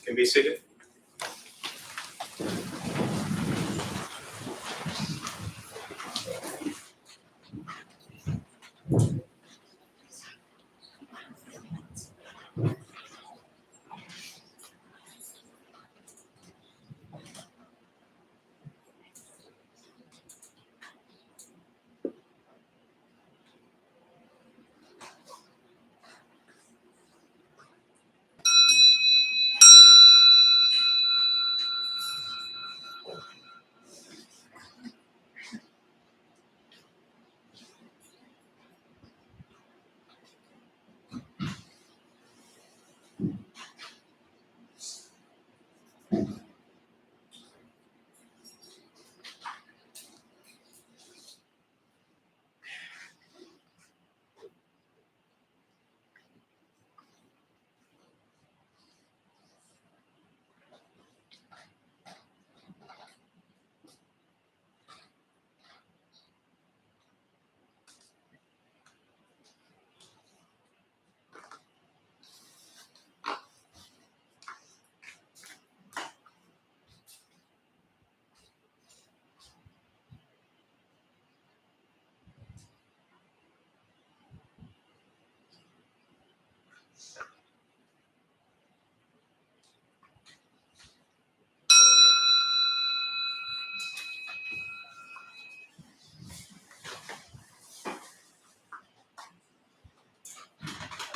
can be seated.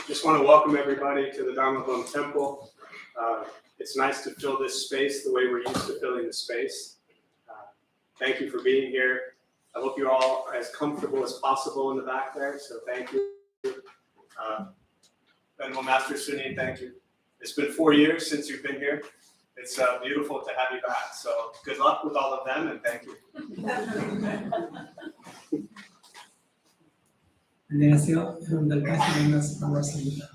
Just want to welcome everybody to the Dharma Temple. It's nice to fill this space the way we're used to filling the space. Thank you for being here. I hope you're all as comfortable as possible in the back there, so thank you. Venerable Master Sunim, thank you. It's been 4 years since you've been here. It's beautiful to have you back, so good luck with all of them, and thank you. 안녕하세요. 여러분들 다시 만나서 반갑습니다.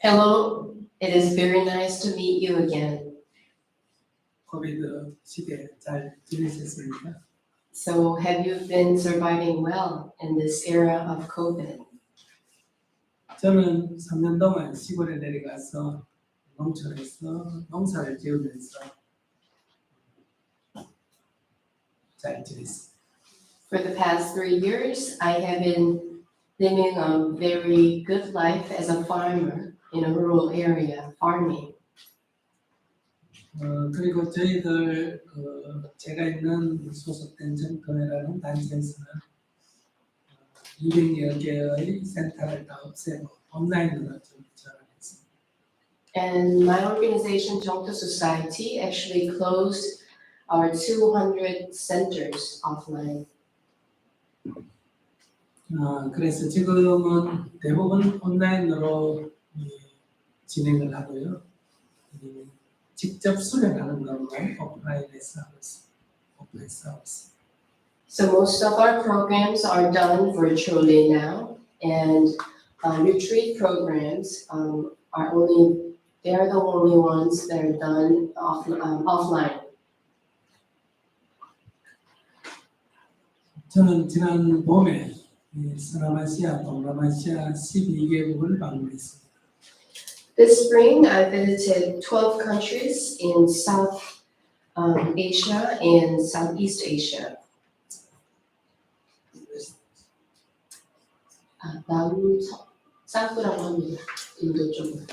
Hello, it is very nice to meet you again. 코비드 시대 잘 지내셨습니까? So, have you been surviving well in this era of COVID? 저는 3년 동안 시골에 내려가서 농촌에서 농사를 지으면서 잘 지냈습니다. For the past 3 years, I have been living a very good life as a farmer in a rural area, farming. 그리고 저희들 제가 있는 소속된 정토회라는 단체에서는 200여 개의 센터를 다 없애고 온라인으로 좀 전환했습니다. And my organization, Jungto Society, actually closed our 200 centers offline. 그래서 지금은 대부분 온라인으로 진행을 하고요. 직접 수련하는 것만 오프라인에서 하고 있습니다. So most of our programs are done virtually now, and retreat programs they are the only ones that are done offline. 저는 지난 봄에 서남아시아, 동남아시아 12개국을 방문했습니다. This spring, I visited 12 countries in South Asia and Southeast Asia. 사우스라고 합니다. 인도 쪽으로.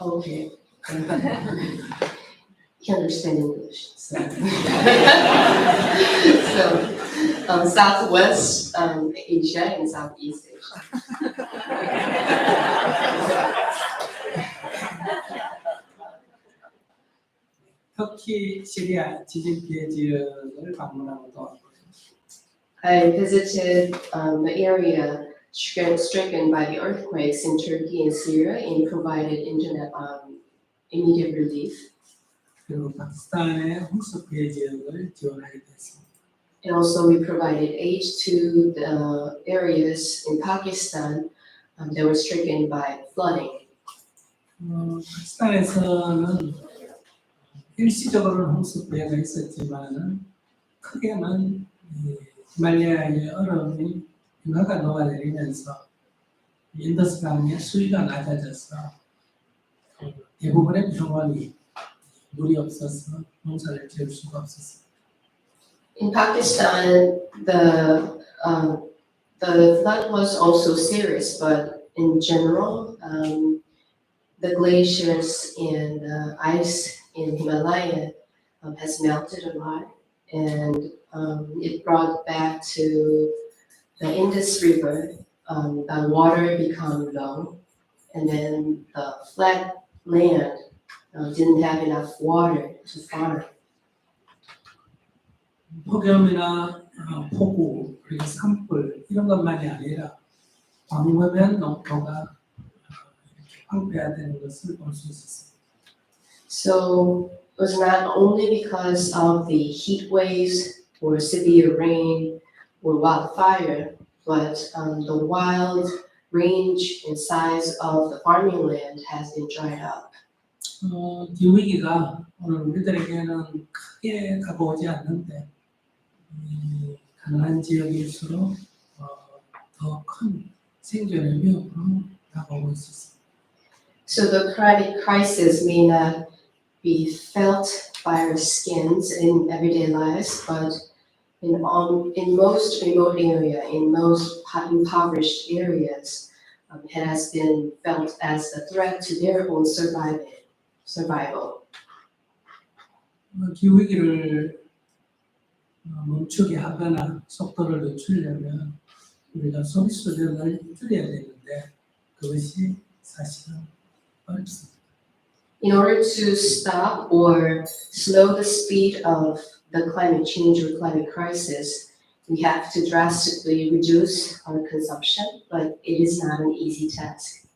Okay. You understand English. So, Southwest Asia and Southeast Asia. 터키, 시리아 지진 피해 지역을 방문하고 또 I visited the area stricken by the earthquakes in Turkey and Syria and provided immediate relief. 그리고 파키스탄의 홍수 피해 지역을 지원하게 됐습니다. And also we provided aid to the areas in Pakistan that were stricken by flooding. 파키스탄에서는 일시적으로는 홍수 피해가 있었지만은 크게는 히말라야의 얼음이 빙하가 녹아내리면서 인더스강의 수위가 낮아져서 대부분의 병원이 물이 없어서 농사를 지을 수가 없었어요. In Pakistan, the flood was also serious, but in general, the glaciers and ice in Himalaya has melted a lot, and it brought back to the Indus River, the water become low, and then the flat land didn't have enough water to farm. 폭염이나 폭우 그리고 산불 이런 것만이 아니라 광범위한 농토가 이렇게 황폐화되는 것을 볼 수 있었어요. So it was not only because of the heat waves or severe rain or wildfire, but the wild range and size of the farming land has been dried up. 기후위기가 오늘 우리들에게는 크게 다가오지 않는데 가난한 지역일수록 더 큰 생존의 위협으로 다가오고 있었습니다. So the climate crisis may not be felt by our skins in everyday lives, but in most remote area, in most impoverished areas, it has been felt as a threat to their own survival. 기후위기를 멈추게 하거나 속도를 늦추려면 우리가 소비 수준을 줄여야 되는데 그것이 사실은 어렵습니다. In order to stop or slow the speed of the climate change or climate crisis, we have to drastically reduce our consumption, but it is not an easy task.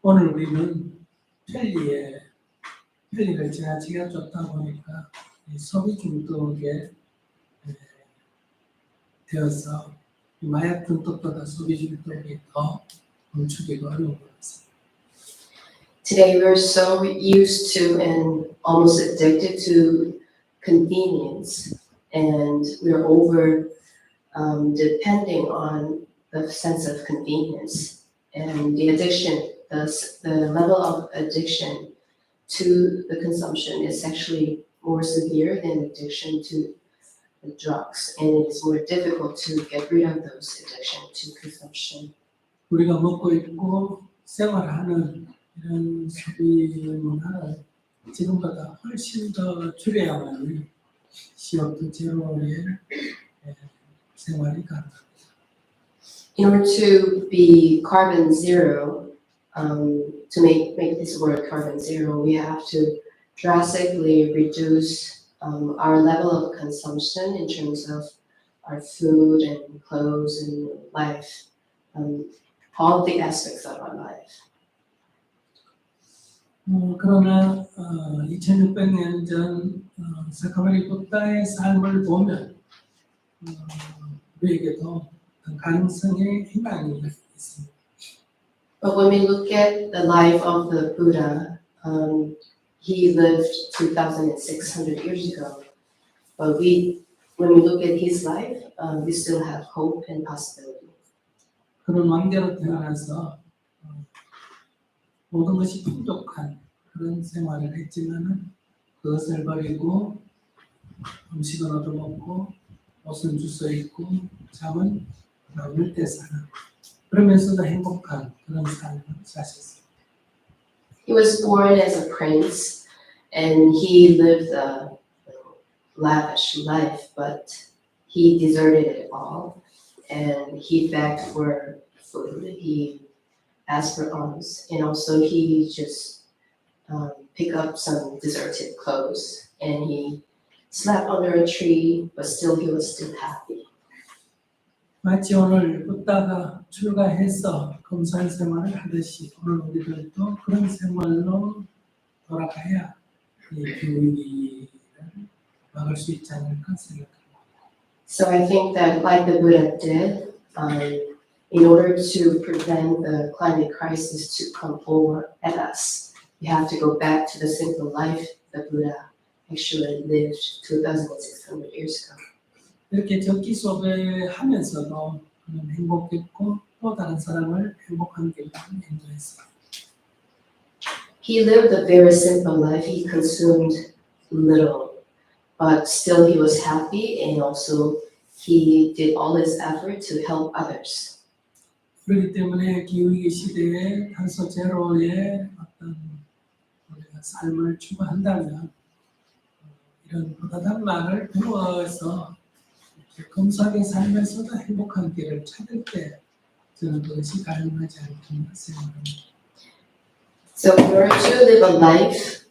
오늘 우리는 편리를 지나치게 쫓다 보니까 이 소비 중독에 되어서 마약 중독보다 소비 중독이 더 멈추기가 어려운 것 같습니다. Today we're so used to and almost addicted to convenience, and we're over depending on the sense of convenience, and the addiction, the level of addiction to the consumption is actually more severe than addiction to the drugs, and it is more difficult to get rid of those addiction to consumption. 우리가 먹고 입고 생활하는 이런 소비 문화를 지금보다 훨씬 더 줄여야만 CO2 제로의 생활이 가능합니다. In order to be carbon zero, to make this word carbon zero, we have to drastically reduce our level of consumption in terms of our food and clothes and life, all the aspects of our life. 그러나 2600년 전 사카바리 부다의 삶을 보면 우리에게도 가능성의 희망이 있습니다. But when we look at the life of the Buddha, he lived 2,600 years ago. But when we look at his life, we still have hope and possibility. 그런 왕자로 태어나서 모든 것이 풍족한 그런 생활을 했지만은 그것을 버리고 음식은 얻어먹고 옷은 주워 입고 잠은 나올 때 사는 그러면서도 행복한 그런 삶을 사셨어요. He was born as a prince, and he lived a lavish life, but he deserted it all, and he begged for food. He asked for alms, and also he just picked up some deserted clothes, and he slept under a tree, but he was still happy. 마치 오늘 부다가 출가해서 검산 생활을 하듯이 오늘 우리들도 그런 생활로 돌아가야 이 기후위기를 막을 수 있지 않을까 생각합니다. So I think that like the Buddha did, in order to prevent the climate crisis to come over at us, we have to go back to the simple life the Buddha actually lived 2,600 years ago. 이렇게 적기 속에 하면서도 행복했고 또 다른 사람을 행복한 길로 인도했어요. He lived a very simple life. He consumed little, but still he was happy, and also he did all his effort to help others. 그렇기 때문에 기후위기 시대에 탄소 제로의 어떤 우리가 삶을 추구한다면 이런 부다담마를 배워서 이렇게 검소하게 살면서도 행복한 길을 찾을 때 저는 그것이 가능하지 않겠나 생각합니다. So in order to live a life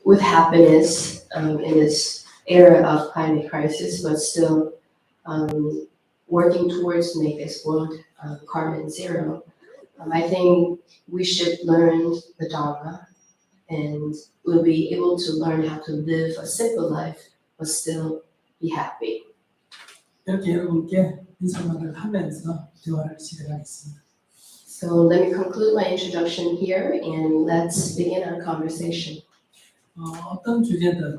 with happiness in this era of climate crisis, but still working towards make this world carbon zero, I think we should learn the Dharma, and we'll be able to learn how to live a simple life but still be happy. 이렇게 여러분께 인사말을 하면서 대화를 시작하겠습니다. So let me conclude my introduction here, and let's begin our conversation. 어떤 주제든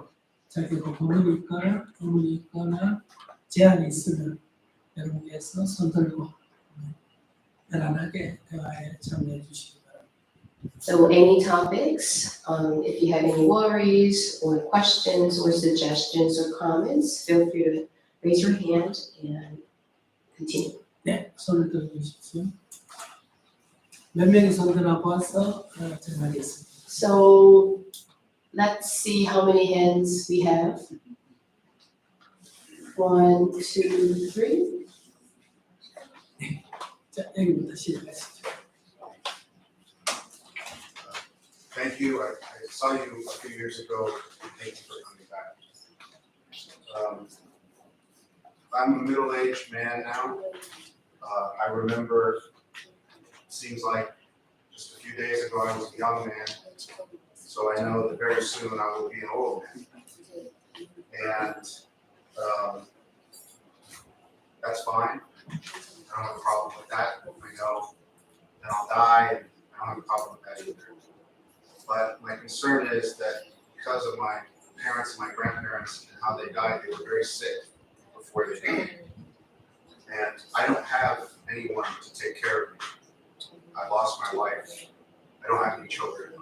자기 고민이 있거나 의문이 있거나 제안이 있으면 여러분께서 손 들고 편안하게 대화에 참여해 주시기 바랍니다. So any topics, if you have any worries or questions or suggestions or comments, feel free to raise your hand and continue. 네, 손을 들어주십시오. 몇 명이 손 들어봐서 정하겠습니다. So let's see how many hands we have. 1, 2, 3. 자, 여기부터 시작하시죠. Thank you. I saw you a few years ago. Thank you for coming back. I'm a middle-aged man now. I remember, seems like just a few days ago I was a young man. So I know that very soon I will be an old man. And that's fine. I don't have a problem with that. I know that I'll die, and I don't have a problem with that either. But my concern is that because of my parents and my grandparents and how they died, they were very sick before they died. And I don't have anyone to take care of me. I lost my wife. I don't have any children.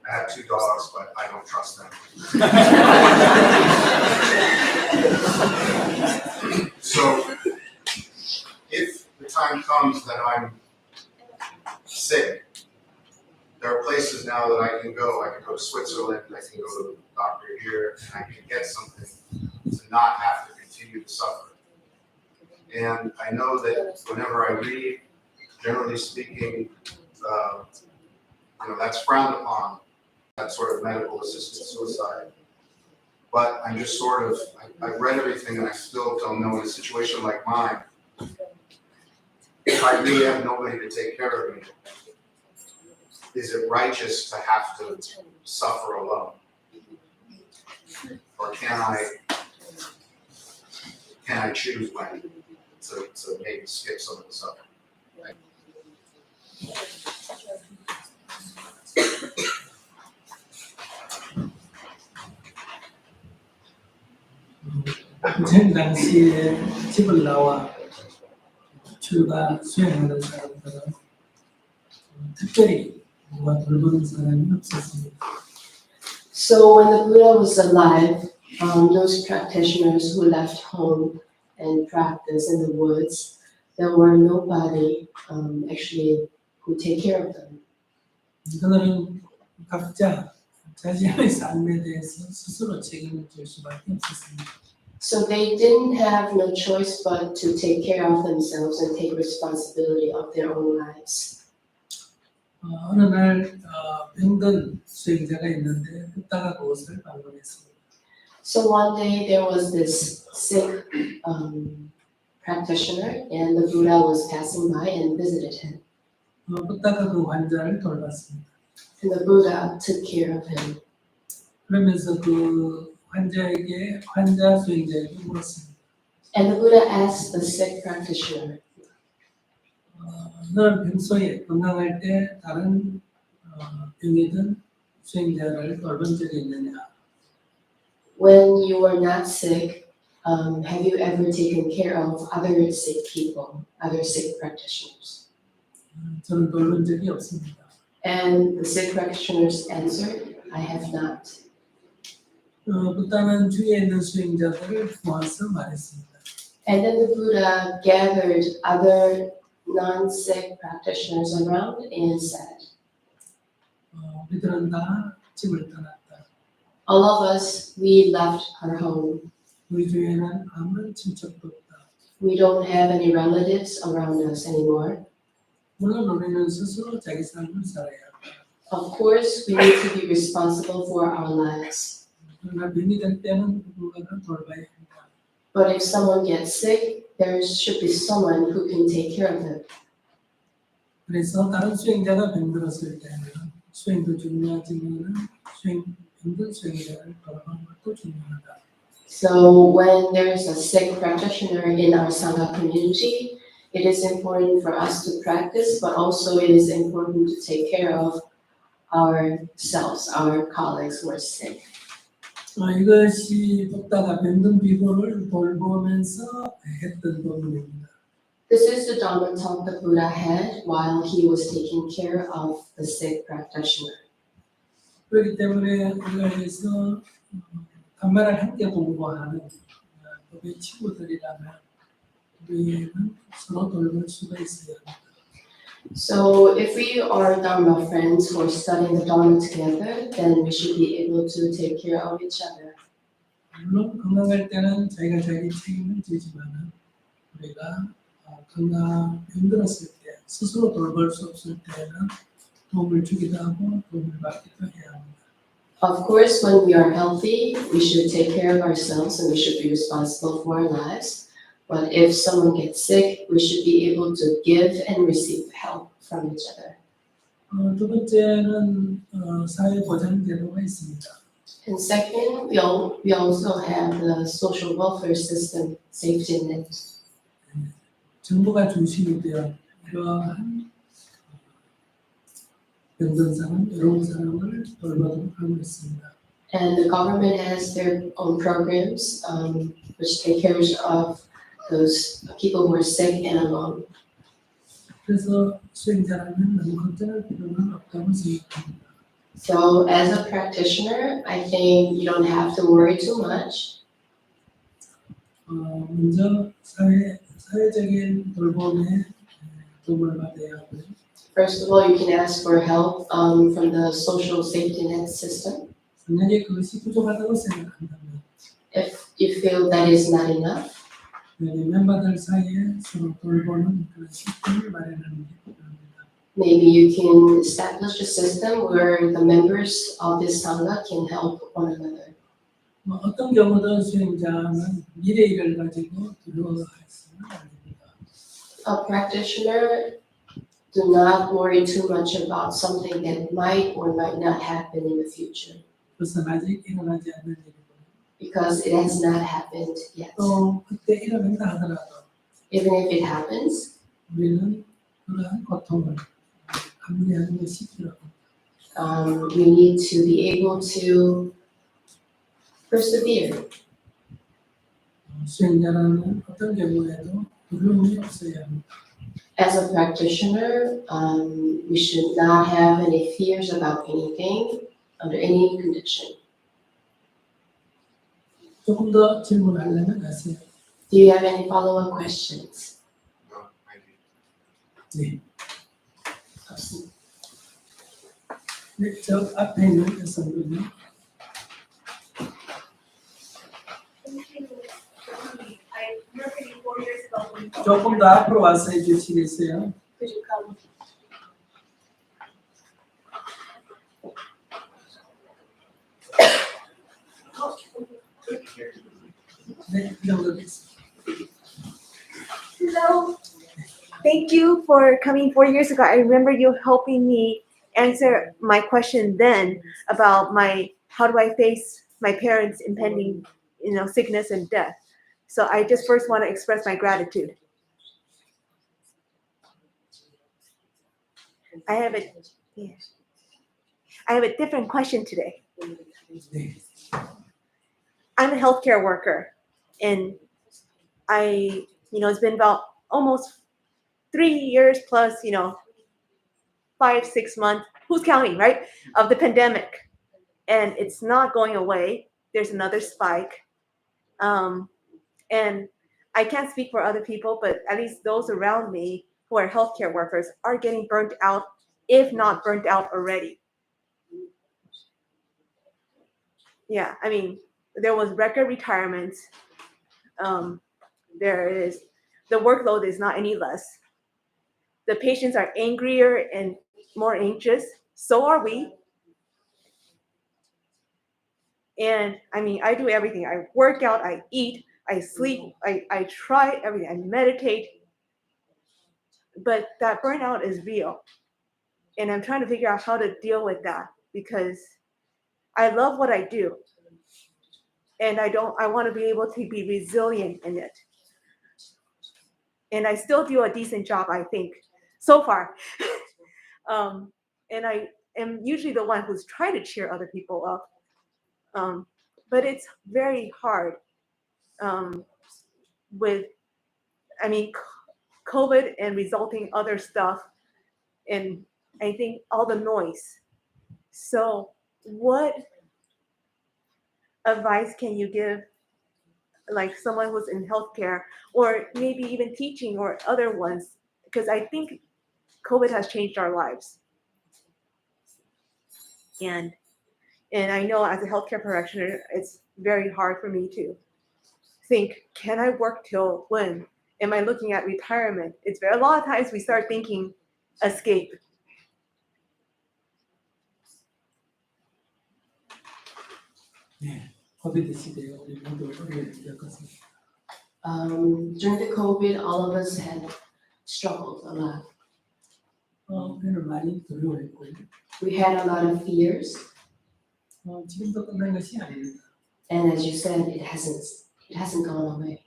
I have 2 dogs, but I don't trust them. So if the time comes that I'm sick, there are places now that I can go. I can go to Switzerland, I can go to the doctor here, and I can get something to not have to continue to suffer. And I know that whenever I read, generally speaking, that's frowned upon, that sort of medical assisted suicide. But I'm just sort of, I've read everything and I still don't know, in a situation like mine, if I really have nobody to take care of me, is it righteous to have to suffer alone? Or can I choose when to maybe skip some of the suffering? 전 당시에 집을 나와 출가 수행하는 사람들은 특별히 누가 돌보는 사람이 없었습니다. So when the Buddha was alive, those practitioners who left home and practiced in the woods, there were nobody actually who take care of them. 그들은 각자 자신의 삶에 대해서 스스로 책임을 질 수밖에 없었습니다. So they didn't have no choice but to take care of themselves and take responsibility of their own lives. 어느 날 병든 수행자가 있는데 듣다가 그것을 방문했습니다. So one day there was this sick practitioner, and the Buddha was passing by and visited him. 듣다가 그 환자를 돌봤습니다. And the Buddha took care of him. 그러면서 그 환자 수행자에게 물었습니다. And the Buddha asked the sick practitioner, 너는 평소에 건강할 때 다른 병이 든 수행자를 돌본 적이 있느냐? when you were not sick, have you ever taken care of other sick people, other sick practitioners? 저는 돌본 적이 없습니다. And the sick practitioners answered, I have not. 부탄은 주위에 있는 수행자들을 모아서 말했습니다. And then the Buddha gathered other non-sick practitioners around and said, 우리들은 다 집을 떠났다. all of us, we left our home. 우리 주위에는 아무런 친척도 없다. We don't have any relatives around us anymore. 물론 우리는 스스로 자기 삶을 살아야 한다. Of course, we need to be responsible for our lives. 그러나 병이 될 때는 누군가가 돌봐야 한다. But if someone gets sick, there should be someone who can take care of them. 그래서 다른 수행자가 병들었을 때는 수행도 중요하지만 병든 수행자를 돌아가는 것도 중요하다. So when there's a sick practitioner in our sangha community, it is important for us to practice, but also it is important to take care of ourselves, our colleagues who are sick. 이것이 복다가 병든 비고를 돌보면서 했던 부분입니다. This is the Dharma talk that Buddha had while he was taking care of the sick practitioner. 그렇기 때문에 우리가 담마를 함께 공부하는 우리 친구들이라면 우리는 서로 돌볼 수가 있어야 합니다. So if we are Dharma friends who are studying the Dharma together, then we should be able to take care of each other. 물론 건강할 때는 자기가 자기 책임을 지지만 우리가 힘들었을 때 스스로 돌볼 수 없을 때는 도움을 주기도 하고 도움을 받기도 해야 합니다. Of course, when we are healthy, we should take care of ourselves and we should be responsible for our lives. But if someone gets sick, we should be able to give and receive help from each other. 두 번째는 사회보장제도가 있습니다. And second, we also have the social welfare system, safety net. 정부가 중심이 되어 이러한 병든 사람, 외로운 사람을 돌보도록 하고 있습니다. And the government has their own programs which take care of those people who are sick and alone. 그래서 수행자라면 너무 걱정할 필요는 없다고 생각합니다. So as a practitioner, I think you don't have to worry too much. 먼저 사회적인 돌봄에 도움을 받아야 하고요. First of all, you can ask for help from the social safety net system. 만약에 그것이 부족하다고 생각한다면 If you feel that is not enough, 멤버들 사이에 서로 돌보는 그런 시스템을 마련하는 게 필요합니다. maybe you can establish a system where the members of this sangha can help one another. 어떤 경우든 수행자는 미래 일을 가지고 두려워하시면 안 됩니다. A practitioner do not worry too much about something that might or might not happen in the future 그것은 아직 일어나지 않는 일이고 because it has not happened yet. 또 그때 일어난다 하더라도 Even if it happens, 우리는 그러한 고통을 감내하는 것이 필요합니다. we need to be able to persevere. 수행자라는 어떤 경우에도 두려움이 없어야 합니다. As a practitioner, we should not have any fears about anything under any condition. 조금 더 질문하려면 하세요. Do you have any follow-up questions? No, thank you. 네. 네, 저 앞에 있는 여성분요. I remember you 4 years ago when you 조금 더 앞으로 와서 해주시겠어요? could you come? 네, 이 정도 됐습니다. Hello. Thank you for coming 4 years ago. I remember you helping me answer my question then about how do I face my parents' impending, sickness and death. So I just first want to express my gratitude. I have a different question today. 네. I'm a healthcare worker, and it's been about almost 3 years plus, 5-6 months who's counting, right? Of the pandemic, and it's not going away. There's another spike, and I can't speak for other people, but at least those around me who are healthcare workers are getting burnt out, if not burnt out already. Yeah, I mean, there was record retirements. There is, the workload is not any less. The patients are angrier and more anxious. So are we. And I mean, I do everything. I work out, I eat, I sleep, I try everything, I meditate. But that burnout is real. And I'm trying to figure out how to deal with that because I love what I do. And I want to be able to be resilient in it. And I still do a decent job, I think, so far. And I am usually the one who's trying to cheer other people up. But it's very hard with, I mean, COVID and resulting other stuff, and I think all the noise. So what advice can you give, like someone who's in healthcare or maybe even teaching or other ones? Because I think COVID has changed our lives. And I know as a healthcare practitioner, it's very hard for me to think, can I work till when? Am I looking at retirement? It's a lot of times we start thinking escape. 네, 코비드 시대에 우리 모두 어려움을 겪었습니다. During the COVID, all of us had struggled a lot. 우리는 많이 두려워했고요. We had a lot of fears, 지금도 끝난 것이 아닙니다. and as you said, it hasn't gone away.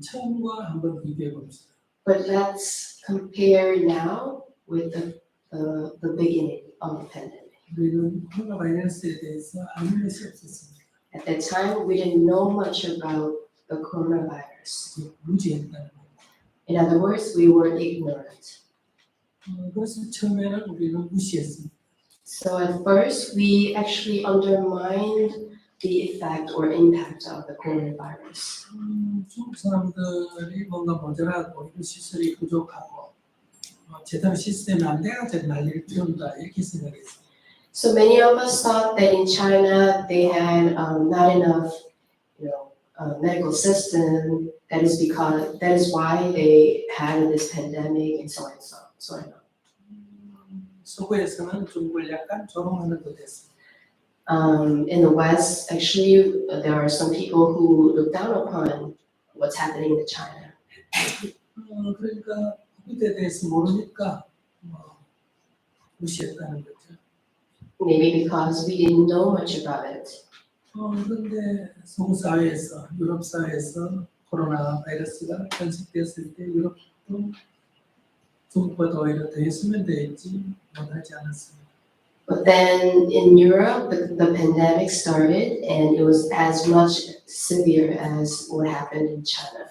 처음과 한번 비교해 봅시다. But let's compare now with the beginning of the pandemic. 우리는 코로나 바이러스에 대해서 아는 것이 없었습니다. At that time, we didn't know much about the coronavirus. 무지했다는 겁니다. In other words, we were ignorant. 그래서 처음에는 우리는 무시했습니다. So at first, we actually undermined the effect or impact of the coronavirus. 중국 사람들이 뭔가 모자라고 이런 시설이 부족하고 제대로 시스템이 안 돼가지고 난리를 피운다 이렇게 생각했어요. So many of us thought that in China they had not enough, medical system. That is why they had this pandemic and so on and so on. 서구에서는 중국을 약간 조롱하는 듯 했어요. In the West, actually, there are some people who look down upon what's happening in China. 그러니까 그때에 대해서 모르니까 무시했다는 거죠. Maybe because we didn't know much about it. 그런데 서구 사회에서, 유럽 사회에서 코로나 바이러스가 전식되었을 때 유럽도 중국보다 오히려 더 했으면 되겠지 못하지 않았습니다. But then in Europe, the pandemic started, and it was as much severe as what happened in China.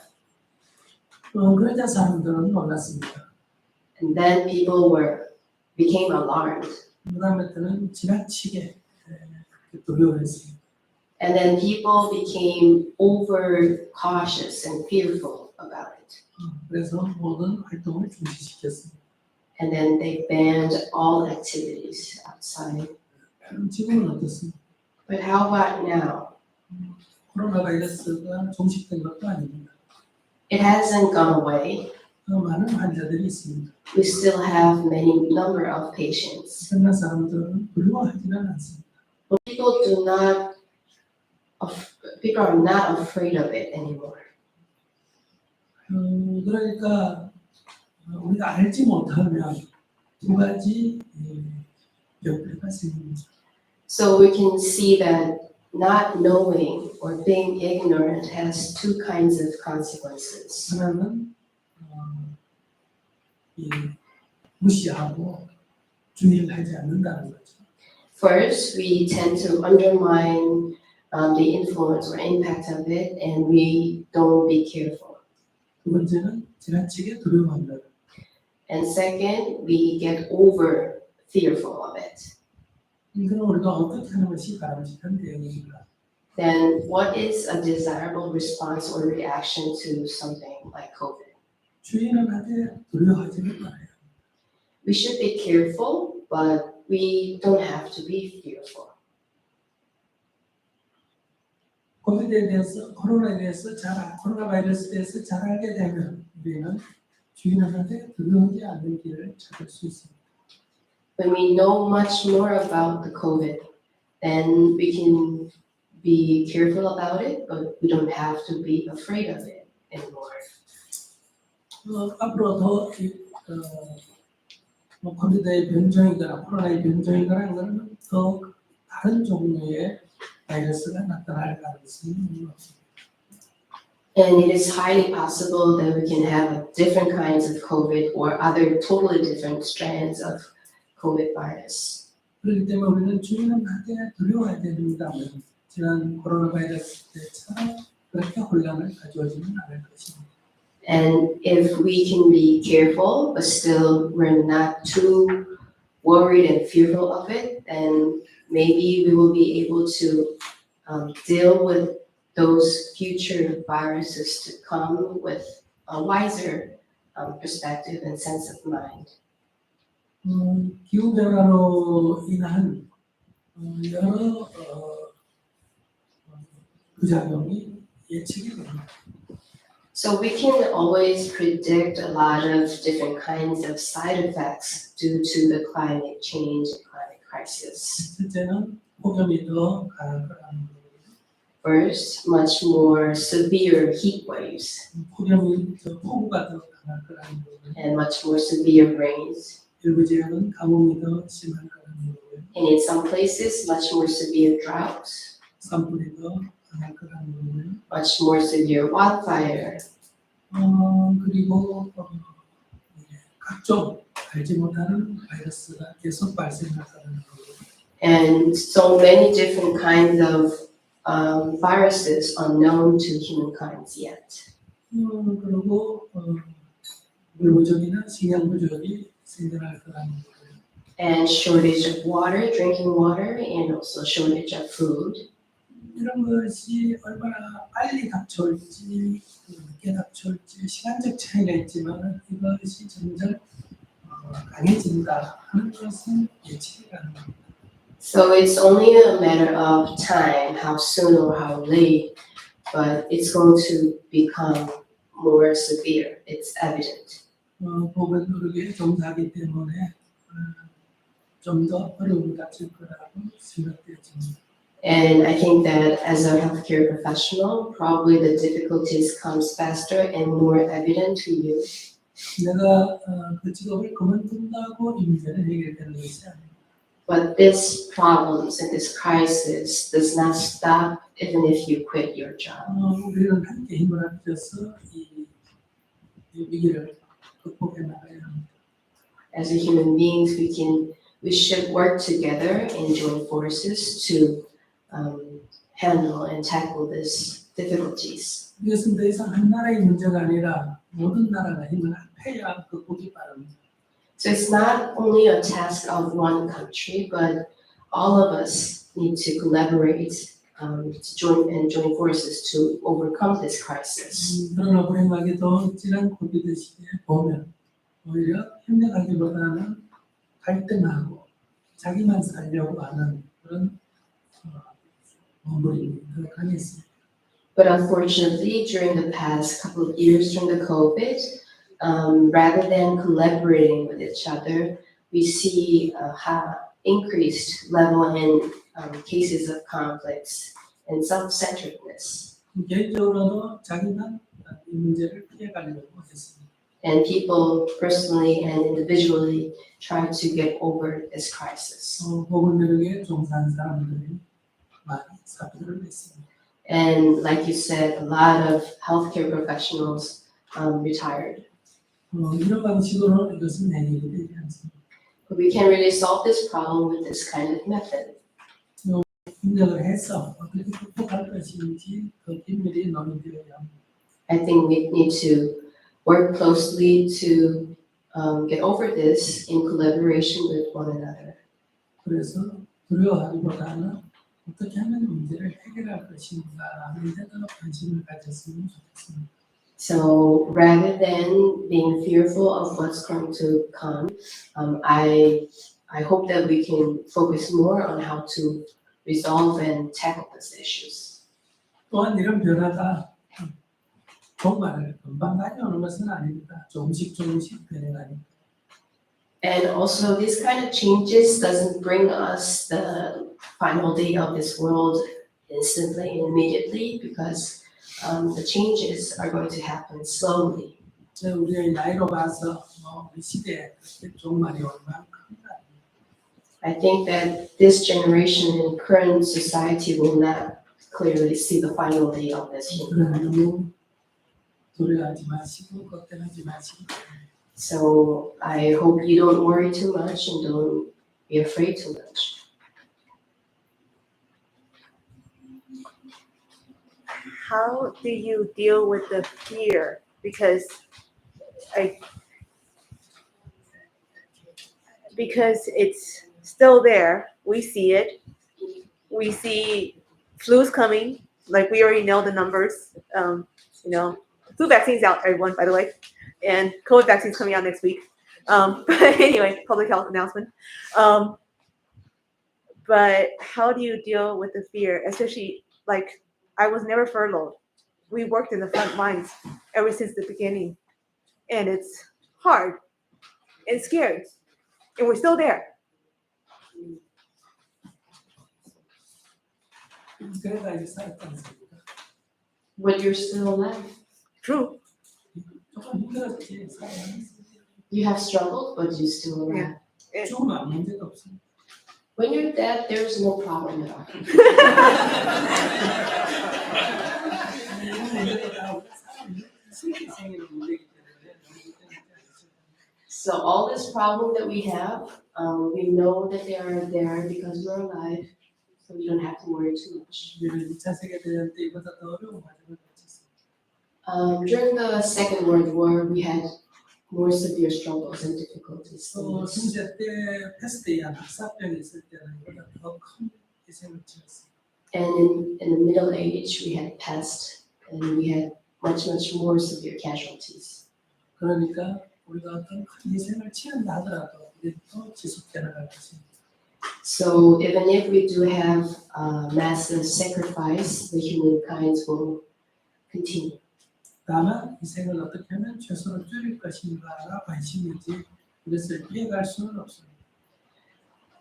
그러자 사람들은 놀랐습니다. And then people became alarmed. 그다음에는 지나치게 두려워했습니다. And then people became over cautious and fearful about it. 그래서 모든 활동을 중지시켰습니다. And then they banned all activities outside. 지금은 어떻습니까? But how about now? 코로나 바이러스가 종식된 것도 아닙니다. It hasn't gone away. 많은 환자들이 있습니다. We still have many number of patients. 그러나 사람들은 두려워하지는 않습니다. But people are not afraid of it anymore. 그러니까 우리가 알지 못하면 두 가지 역배가 생깁니다. So we can see that not knowing or being ignorant has two kinds of consequences. 하나는 무시하고 주의를 하지 않는다는 거죠. First, we tend to undermine the influence or impact of it, and we don't be careful. 두 번째는 지나치게 두려워한다. And second, we get over fearful of it. 그럼 우리가 어떻게 하는 것이 바람직한 대응인가? Then what is a desirable response or reaction to something like COVID? 주의는 하되 두려워하지는 말아요. We should be careful, but we don't have to be fearful. 코로나에 대해서 코로나 바이러스에 대해서 잘 알게 되면 우리는 주의는 하되 두려워하지 않는 길을 찾을 수 있습니다. When we know much more about the COVID, then we can be careful about it, but we don't have to be afraid of it anymore. 앞으로 더 코비드의 변종이거나 코로나의 변종이거나 하는 더 다른 종류의 바이러스가 나타날 가능성이 있는 것입니다. And it is highly possible that we can have different kinds of COVID or other totally different strands of COVID virus. 그렇기 때문에 우리는 주의는 하되 두려워해야 됩니다만 지난 코로나 바이러스 때처럼 그렇게 혼란을 가져오지는 않을 것입니다. And if we can be careful, but still we're not too worried and fearful of it, then maybe we will be able to deal with those future viruses to come with a wiser perspective and sense of mind. 기후 변화로 인한 여러 부작용이 예측이 됩니다. So we can always predict a lot of different kinds of side effects due to the climate change and climate crisis. 첫째는 폭염이 더 강할 거라는 거예요. First, much more severe heat waves 폭염이 더 폭우가 더 강할 거라는 거예요. and much more severe rains. 일부 지역은 가뭄이 더 심할 거라는 거예요. And in some places, much more severe droughts, 산불이 더 강할 거라는 거예요. much more severe wildfire, 그리고 각종 알지 못하는 바이러스가 계속 발생할 거라는 거예요. and so many different kinds of viruses unknown to humankind yet. 그리고 물 부족이나 식량 부족이 생겨날 거라는 거예요. And shortage of water, drinking water, and also shortage of food. 이런 것이 얼마나 빨리 닥쳐올지 늦게 닥쳐올지 시간적 차이가 있지만 이것이 점점 강해진다 하는 것은 예측이 가능합니다. So it's only a matter of time, how soon or how late, but it's going to become more severe. It's evident. 복은 그렇게 종사하기 때문에 좀 더 어려움을 닥칠 거라고 생각되어집니다. And I think that as a healthcare professional, probably the difficulties comes faster and more evident to you. 내가 그 직업을 그만둔다고 이 문제는 해결되는 것이 아닙니다. But this problems and this crisis does not stop even if you quit your job. 우리는 함께 힘을 합쳐서 이 위기를 극복해 나가야 합니다. As a human beings, we should work together and join forces to handle and tackle these difficulties. 이것은 더 이상 한 나라의 문제가 아니라 모든 나라가 힘을 합해야 극복이 빠릅니다. So it's not only a task of one country, but all of us need to collaborate to join forces to overcome this crisis. 그러나 불행하게도 지난 코비드 시기에 보면 오히려 협력하기보다는 갈등하고 자기만 살려고 하는 그런 몸부림이 더 강했습니다. But unfortunately, during the past couple of years during the COVID, rather than collaborating with each other, we see increased level in cases of conflicts and self-centeredness. 개인적으로도 자기만 이 문제를 피해가려고 했습니다. And people personally and individually try to get over this crisis. 보건의료계에 종사한 사람들이 많이 사표를 냈습니다. And like you said, a lot of healthcare professionals retired. 이런 방식으로 이것은 해결이 되지 않습니다. But we can't really solve this problem with this kind of method. 협력을 해서 어떻게 극복할 것인지 더 긴밀히 논의되어야 합니다. I think we need to work closely to get over this in collaboration with one another. 그래서 두려워하기보다는 어떻게 하면 문제를 해결할 것인가 하는 데 더 관심을 가졌으면 좋겠습니다. So rather than being fearful of what's going to come, I hope that we can focus more on how to resolve and tackle these issues. 또한 이런 변화가 정말 금방 다녀오는 것은 아닙니다. 조금씩 변해가니까. And also, this kind of changes doesn't bring us the final day of this world instantly and immediately, because the changes are going to happen slowly. 우리의 나이로 봐서 우리 시대에 그렇게 종말이 얼마나 큰가. I think that this generation in current society will not clearly see the final day of this human. 너무 두려워하지 마시고 걱정하지 마시고. So I hope you don't worry too much and don't be afraid too much. How do you deal with the fear? Because it's still there. We see it. We see flu's coming. Like we already know the numbers. Flu vaccine's out, everyone, by the way. And COVID vaccine's coming out next week. But anyway, public health announcement. But how do you deal with the fear? Especially, like, I was never furloughed. We worked in the front lines ever since the beginning. And it's hard and scary. And we're still there. 그래가지고 살았지 않습니까? But you're still alive. True. 조금 힘들었지 살아가면서. You have struggled, but you're still alive. 조금 아무 문제도 없습니다. When you're dead, there's no problem at all. So all this problem that we have, we know that they are there because we're alive, so we don't have to worry too much. 우리는 2차 세계대전 때보다 더 어려운 과정을 거쳤습니다. During the Second World War, we had more severe struggles and difficulties. 또 중세 때 패스트에 의한 흑사병이 있을 때는 이보다 더 큰 희생을 지었습니다. And in the Middle Age, we had pest, and we had much more severe casualties. 그러니까 우리가 어떤 큰 희생을 치른다 하더라도 우리는 또 지속해 나갈 것입니다. So even if we do have massive sacrifice, the humankind will continue. 다만 희생을 어떻게 하면 최소로 줄일 것인가가 관심이지 이것을 피해갈 수는 없습니다.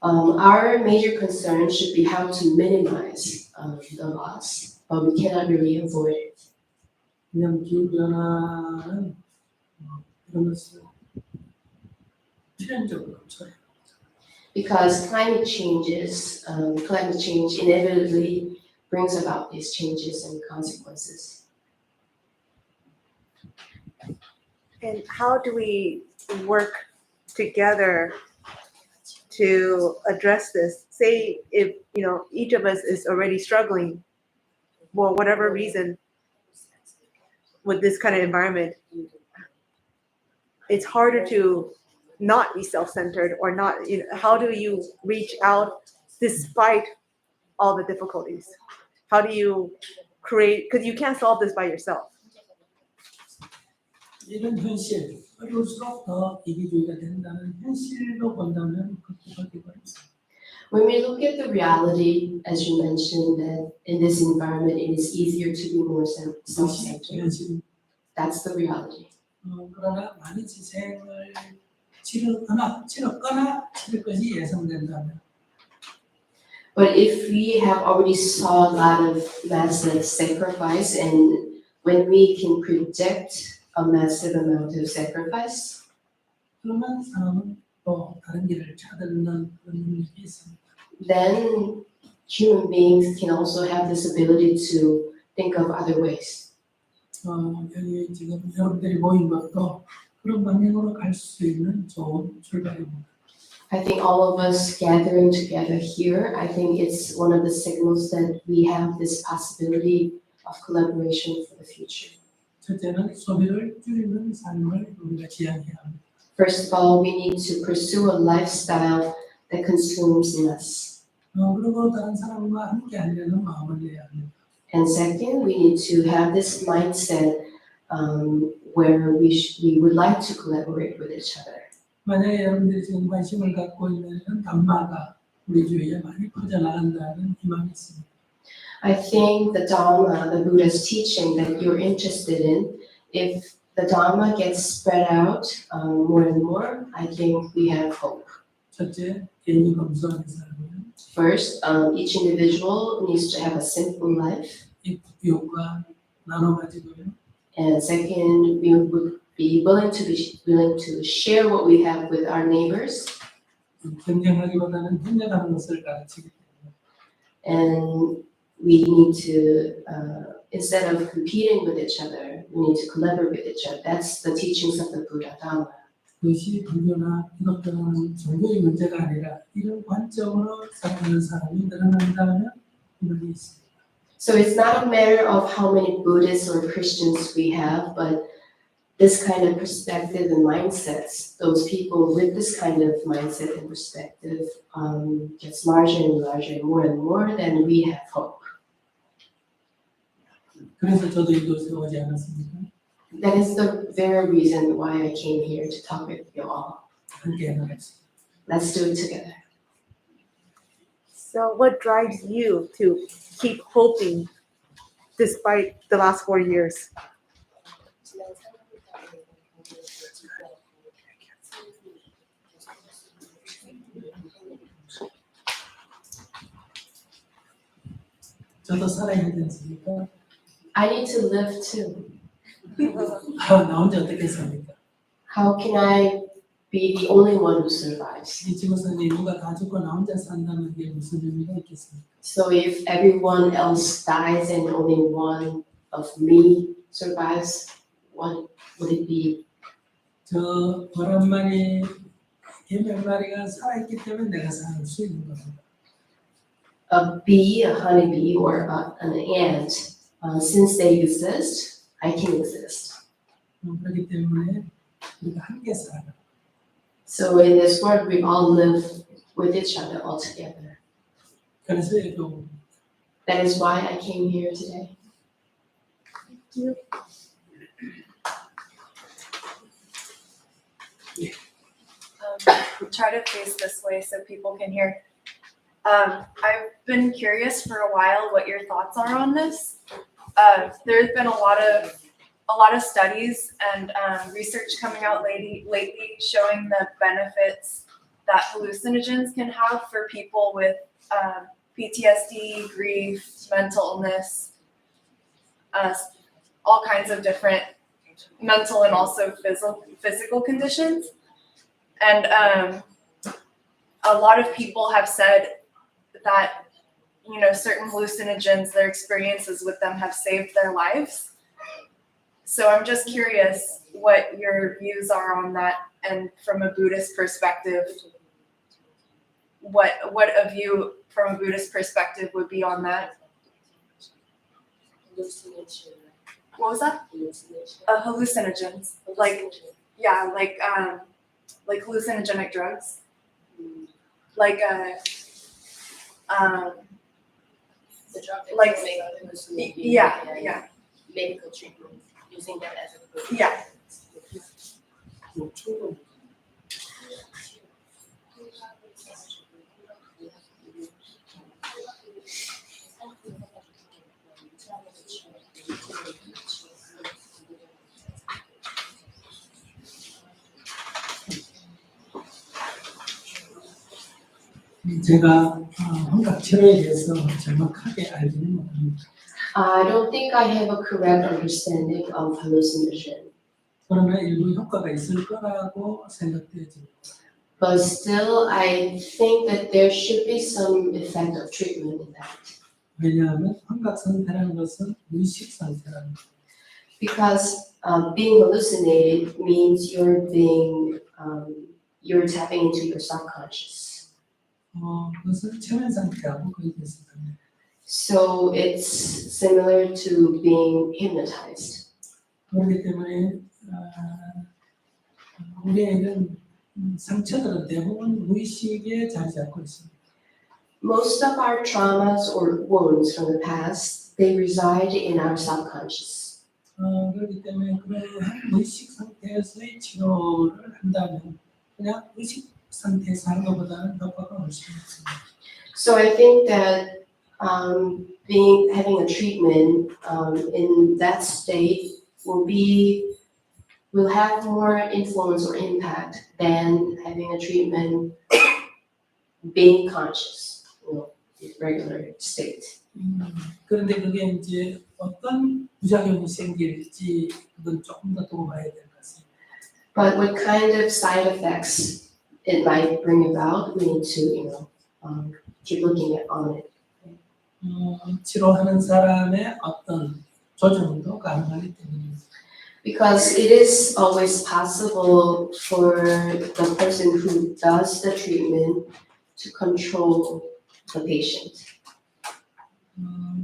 Our major concern should be how to minimize the loss, but we cannot really avoid it. 그냥 기후변화는 이런 것을 필연적으로 처리합니다. Because climate change inevitably brings about these changes and consequences. And how do we work together to address this? Say if each of us is already struggling for whatever reason with this kind of environment, it's harder to not be self-centered or not. How do you reach out despite all the difficulties? How do you create? Because you can't solve this by yourself. 이런 현실, 어려울수록 더 이기주의가 된다는 현실로 본다면 극복하기 어렵습니다. When we look at the reality, as you mentioned, that in this environment it is easier to be more self-centered. 현실. That's the reality. 그러나 많은 희생을 치렀거나 치를 것이 예상된다면 But if we have already saw a lot of massive sacrifice, and when we can predict a massive amount of sacrifice, 그러면 사람은 또 다른 길을 찾는 그런 능력이 있습니다. then human beings can also have this ability to think of other ways. 여기 지금 여러분들이 모인 것도 그런 방향으로 갈 수 있는 좋은 출발입니다. I think all of us gathering together here, I think it's one of the signals that we have this possibility of collaboration for the future. 첫째는 소비를 줄이는 삶을 우리가 지향해야 합니다. First of all, we need to pursue a lifestyle that consumes less. 그리고 다른 사람과 함께 하려는 마음을 내야 합니다. And second, we need to have this mindset where we would like to collaborate with each other. 만약에 여러분들이 지금 관심을 갖고 있는 담마가 우리 주위에 많이 퍼져나간다는 희망이 있습니다. I think the Dharma, the Buddha's teaching that you're interested in, if the Dharma gets spread out more and more, I think we have hope. 첫째, 개인이 검소하게 살고요. First, each individual needs to have a simple life. 이웃과 나눠 가지고요. And second, we would be willing to share what we have with our neighbors. 경쟁하기보다는 협력하는 것을 가르치기 때문에. And we need to, instead of competing with each other, we need to collaborate with each other. That's the teachings of the Buddha Dharma. 그것이 불교나 기독교는 종교의 문제가 아니라 이런 관점으로 살아가는 사람이 늘어난다면 희망이 있습니다. So it's not a matter of how many Buddhists or Christians we have, but this kind of perspective and mindsets, those people with this kind of mindset and perspective gets larger and larger, and more, then we have hope. 그래서 저도 이곳에 오지 않았습니까? That is the very reason why I came here to talk with you all. 함께 해나가겠습니다. Let's do it together. So what drives you to keep hoping despite the last 4 years? 저도 살아야 되지 않습니까? I need to live too. 나 혼자 어떻게 삽니까? How can I be the only one who survives? 이 지구상에 누가 다 죽고 나 혼자 산다는 게 무슨 의미가 있겠습니까? So if everyone else dies and only one of me survives, what would it be? 저 벌한 마리, 개몇 마리가 살아있기 때문에 내가 살 수 있는 겁니다. A bee, a honeybee, or an ant, since they exist, I can exist. 그렇기 때문에 우리가 함께 살아가. So in this world, we all live with each other all together. 그래서 여기 온 That is why I came here today. Try to face this way so people can hear. I've been curious for a while what your thoughts are on this. There's been a lot of studies and research coming out lately showing the benefits that hallucinogens can have for people with PTSD, grief, mental illness, all kinds of different mental and also physical conditions. And a lot of people have said that, you know, certain hallucinogens, their experiences with them have saved their lives. So I'm just curious what your views are on that, and from a Buddhist perspective, what a view from a Buddhist perspective would be on that. What was that? Hallucinogens, like hallucinogenic drugs, like The drug that Like- can make hallucinate. yeah. Medical treatment, using that as a group. Yeah. 제가 환각 치료에 대해서 정확하게 알지는 못합니다. I don't think I have a correct understanding of hallucinogen, 그러나 일부 효과가 있을 거라고 생각되어집니다. but still I think that there should be some effect of treatment in that. 왜냐하면 환각 상태라는 것은 무의식 상태라는 거예요. Because being hallucinated means you're tapping into your subconscious. 그것은 최면 상태하고 거의 비슷합니다. So it's similar to being hypnotized. 그렇기 때문에 우리의 이런 상처들은 대부분 무의식에 자리 잡고 있습니다. Most of our traumas or wounds from the past, they reside in our subconscious. 그렇기 때문에 그러한 무의식 상태에서의 치료를 한다면 그냥 의식 상태에서 하는 것보다는 효과가 훨씬 있습니다. So I think that having a treatment in that state will have more influence or impact than having a treatment being conscious, regular state. 그런데 그게 이제 어떤 부작용이 생길지 그건 조금 더 두고 봐야 될 것 같습니다. But what kind of side effects it might bring about, we need to, keep looking on it. 치료하는 사람의 어떤 조정도 가능하기 때문입니다. Because it is always possible for the person who does the treatment to control the patient.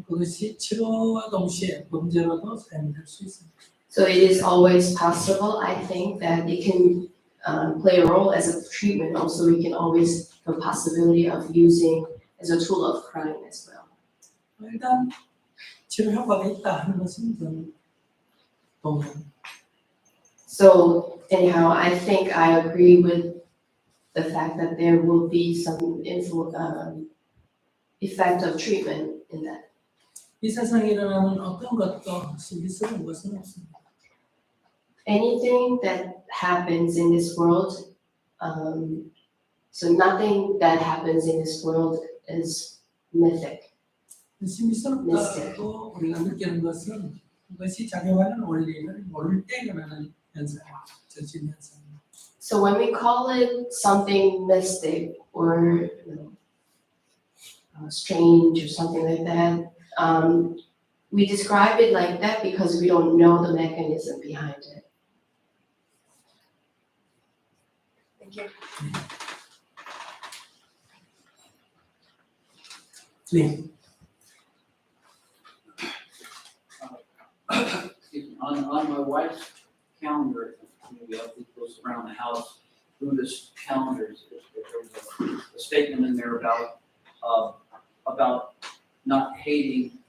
그것이 치료와 동시에 범죄로도 사용될 수 있습니다. So it is always possible, I think, that it can play a role as a treatment. Also, we can always have a possibility of using as a tool of crime as well. 일단 치료 효과가 있다 하는 것은 저는 동의합니다. So anyhow, I think I agree with the fact that there will be some effect of treatment in that. 이 세상에 일어나는 어떤 것도 신비스러운 것은 없습니다. Anything that happens in this world, so nothing that happens in this world is mythic. 신비스럽다고 우리가 느끼는 것은 그것이 작용하는 원리를 모를 때 일어나는 현상입니다. 전신 현상입니다. So when we call it something mystic or strange or something like that, we describe it like that because we don't know the mechanism behind it. Thank you. 네. On my wife's calendar, we have those around the house, Buddhist calendars. There's a statement in there about not hating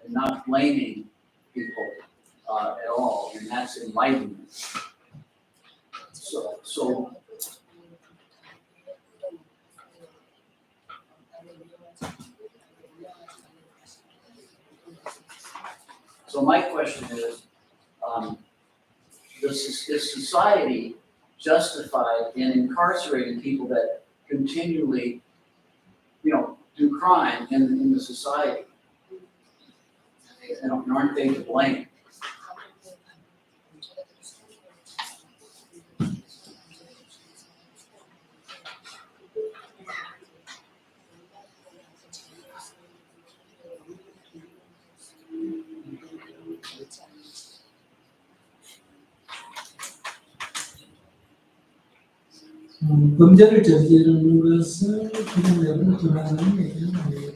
and not blaming people at all, and that's enlightenment. So my question is, is society justified in incarcerating people that continually, do crime in the society? And aren't they to blame? 범죄를 저지르는 것을 그냥 내버려 두라는 얘기는 아니에요.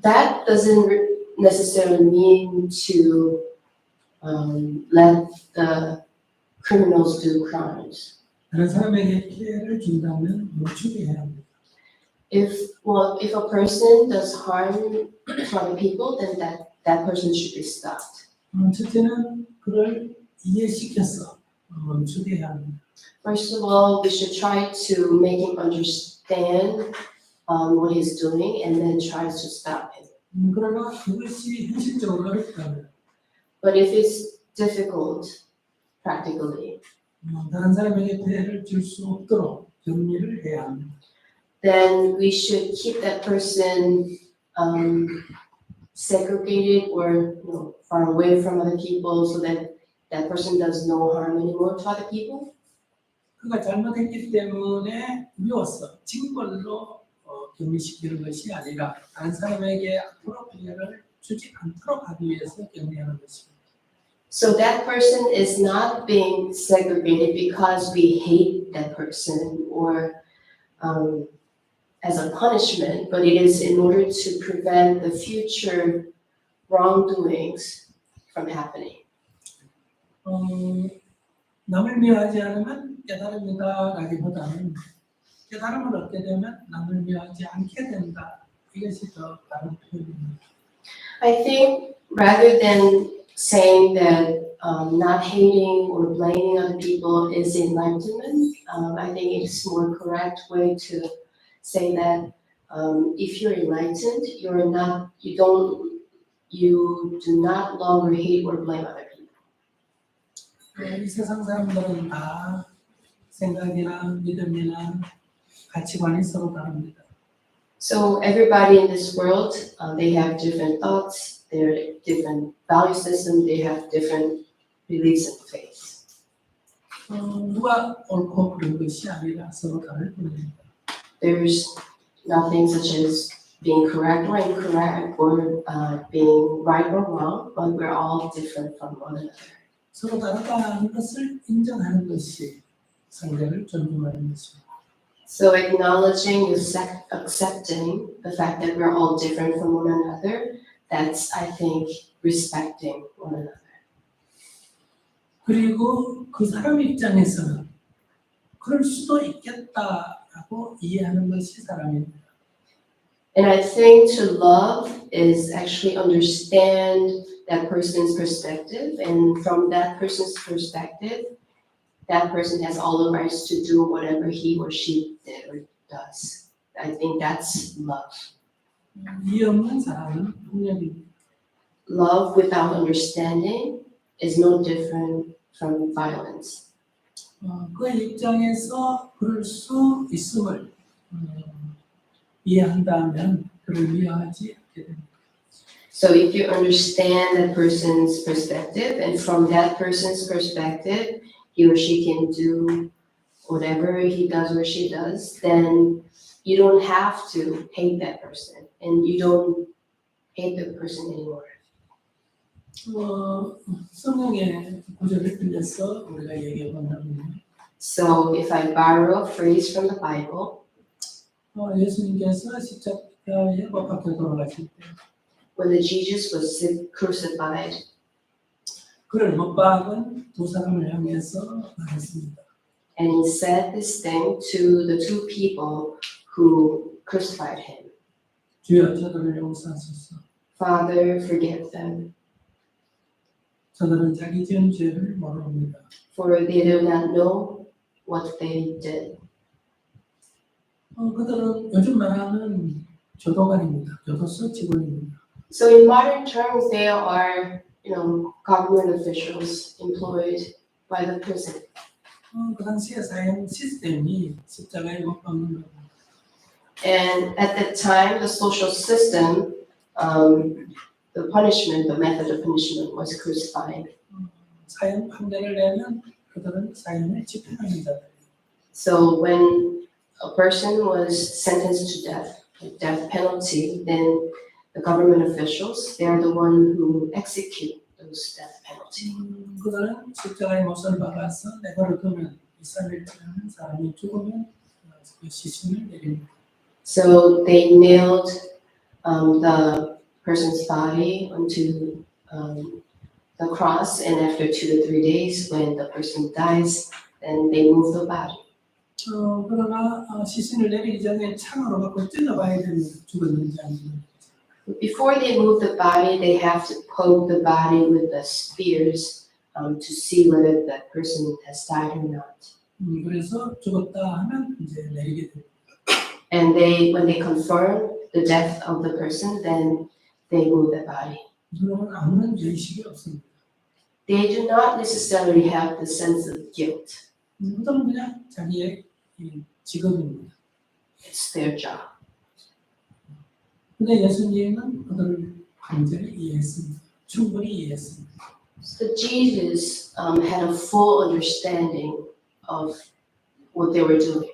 That doesn't necessarily mean to let the criminals do crimes. 다른 사람에게 피해를 준다면 멈추게 해야 합니다. If a person does harm to other people, then that person should be stopped. 첫째는 그를 이해시켜서 멈추게 해야 합니다. First of all, we should try to make him understand what he's doing and then try to stop him. 그러나 그것이 현실적으로 어렵다면 But if it's difficult practically, 다른 사람에게 피해를 줄 수 없도록 격리를 해야 합니다. then we should keep that person segregated or far away from other people so that that person does no harm anymore to other people. 그가 잘못했기 때문에 미워서 징벌로 격리시키는 것이 아니라 다른 사람에게 앞으로 피해를 주지 않도록 하기 위해서 격리하는 것입니다. So that person is not being segregated because we hate that person or as a punishment, but it is in order to prevent the future wrongdoings from happening. 남을 미워하지 않으면 깨달음이다라기보다는 깨달음을 얻게 되면 남을 미워하지 않게 된다. 이것이 더 바른 표현입니다. I think rather than saying that not hating or blaming other people is enlightenment, I think it is more correct way to say that if you're enlightened, you do not longer hate or blame other people. 이 세상 사람들은 다 생각이나 믿음이나 가치관이 서로 다릅니다. So everybody in this world, they have different thoughts, their different value system, they have different beliefs and faiths. 누가 옳고 그른 것이 아니라 서로 다를 뿐입니다. There's nothing such as being correct or incorrect or being right or wrong, but we're all different from one another. 서로 다르다는 것을 인정하는 것이 상대를 존중하는 것입니다. So acknowledging, accepting the fact that we're all different from one another, that's, I think, respecting one another. 그리고 그 사람 입장에서는 그럴 수도 있겠다라고 이해하는 것이 사람입니다. And I think to love is actually understand that person's perspective, and from that person's perspective, that person has all the rights to do whatever he or she did or does. I think that's love. 이해 없는 사람은 폭력입니다. Love without understanding is no different from violence. 그 입장에서 그럴 수 있음을 이해한다면 그를 미워하지 않게 됩니다. So if you understand that person's perspective, and from that person's perspective, he or she can do whatever he does or she does, then you don't have to hate that person, and you don't hate the person anymore. 성경의 구절을 빌려서 우리가 얘기해 본다면 So if I borrow a phrase from the Bible, 예수님께서 십자가에 못 박혀 돌아가실 때 when the Jesus was crucified, 그를 못 박은 두 사람을 향해서 말했습니다. and he said this thing to the two people who crucified him. 주여 저들을 용서하소서. Father, forgive them, 저들은 자기 지은 죄를 모릅니다. for they do not know what they did. 그들은 요즘 말하는 교도관입니다. 교도소 직원입니다. So in modern terms, they are, government officials employed by the prison. 그 당시에 사형 시스템이 십자가에 못 박는 겁니다. And at that time, the social system, the method of punishment was crucifying. 사형 판결을 내면 그들은 사형을 집행하는 자들. So when a person was sentenced to death, a death penalty, then the government officials, they are the one who execute those death penalty. 그들은 십자가에 못을 박아서 내버려 두면 2-3일 지나면 사람이 죽으면 그 시신을 내립니다. So they nailed the person's body onto the cross, and after 2 to 3 days, when the person dies, then they move the body. 그러나 시신을 내리기 전에 창으로 갖고 찔러봐야 됩니다. 죽었는지 안 죽었는지. But before they move the body, they have to poke the body with the spears to see whether that person has died or not. 그래서 죽었다 하면 이제 내리게 됩니다. And when they confirm the death of the person, then they move the body. 그러면 아무런 죄의식이 없습니다. They do not necessarily have the sense of guilt. 그들은 그냥 자기의 직업입니다. It's their job. 근데 예수님은 그들을 완전히 이해했습니다. 충분히 이해했습니다. So Jesus had a full understanding of what they were doing.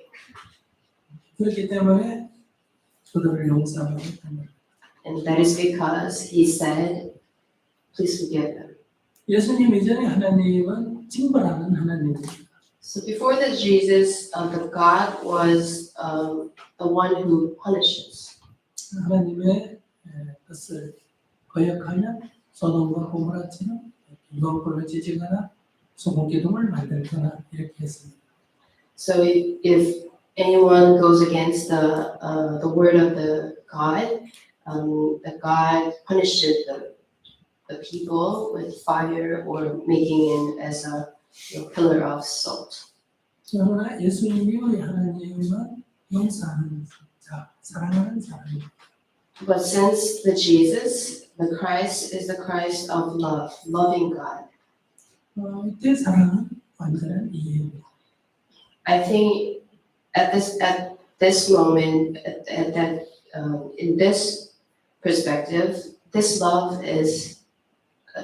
그렇기 때문에 그들을 용서하라고 합니다. And that is because he said, please forgive them. 예수님 이전에 하나님은 징벌하는 하나님입니다. So before the Jesus, the God was the one who punishes. 하나님의 뜻을 거역하면 소돔과 고모라처럼 이방불을 지지거나 소금기둥을 만들거나 이렇게 했습니다. So if anyone goes against the word of the God punishes the people with fire or making it as a pillar of salt. 그러나 예수님이 하나님은 용서하는 자, 사랑하는 자입니다. But since the Christ is the Christ of love, loving God. 이때 사랑은 완전한 이해입니다. I think at this moment, in this perspective, this love is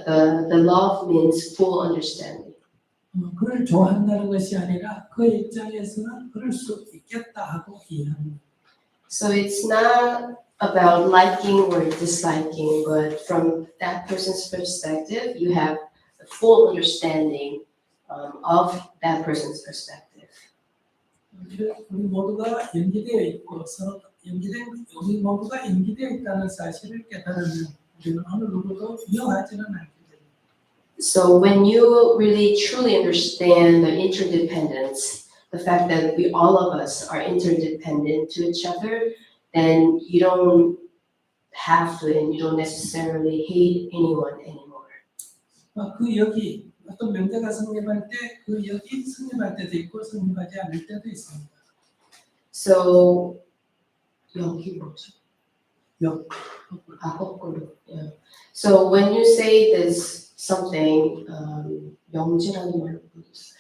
the love means full understanding. 그를 좋아한다는 것이 아니라 그 입장에서는 그럴 수 있겠다 하고 이해합니다. So it's not about liking or disliking, but from that person's perspective, you have a full understanding of that person's perspective. 우리 모두가 연기되어 있고 서로 우리 모두가 연기되어 있다는 사실을 깨달으면 우리는 어느 누구도 미워하지는 않게 됩니다. So when you really truly understand the interdependence, the fact that all of us are interdependent to each other, then you don't have to and you don't necessarily hate anyone anymore. 그 역이 어떤 명제가 성립할 때 그 역이 성립할 때도 있고 성립하지 않을 때도 있습니다. So 여기 뭐죠? 역. 거꾸로. Yeah. So when you say this something, 명제라는 말로 부르세요.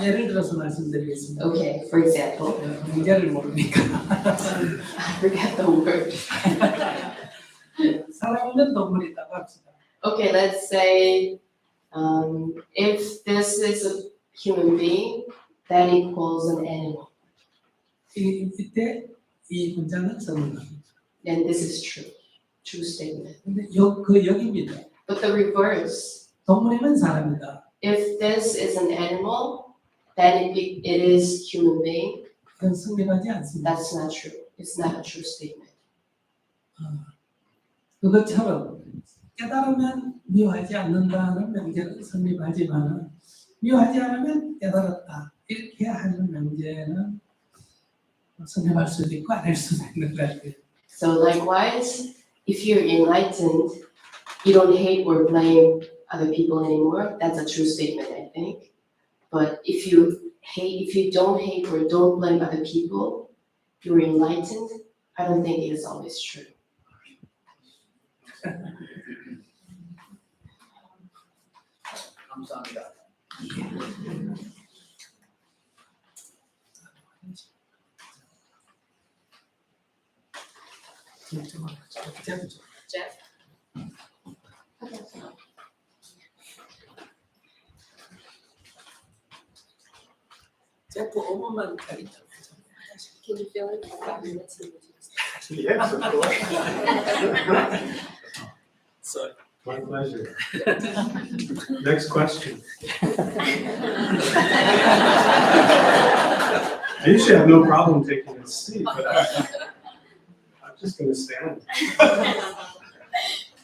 예를 들어서 말씀드리겠습니다. Okay, for example, 명제를 모르니까. I forget the word. 살아있는 동물이 있다고 합시다. Okay, let's say if this is a human being, that equals an animal. 이때 이 문장은 성립합니다. Then this is true statement. 근데 그 역입니다. But the reverse, 동물이면 사람이다. if this is an animal, then it is human being. 그건 성립하지 않습니다. That's not true. It's not a true statement. 그것처럼 깨달으면 미워하지 않는다는 명제는 성립하지만 미워하지 않으면 깨달았다 이렇게 하는 명제는 성립할 수도 있고 안 할 수도 있는 것 같아요. So likewise, if you're enlightened, you don't hate or blame other people anymore. That's a true statement, I think. But if you don't hate or don't blame other people, you're enlightened. I don't think it is always true. 감사합니다. Jeff? 제프 5분만 가리죠. Can you feel it? 5 minutes. Yes, of course. Sorry. My pleasure. Next question. I usually have no problem taking a seat, but I'm just going to stand.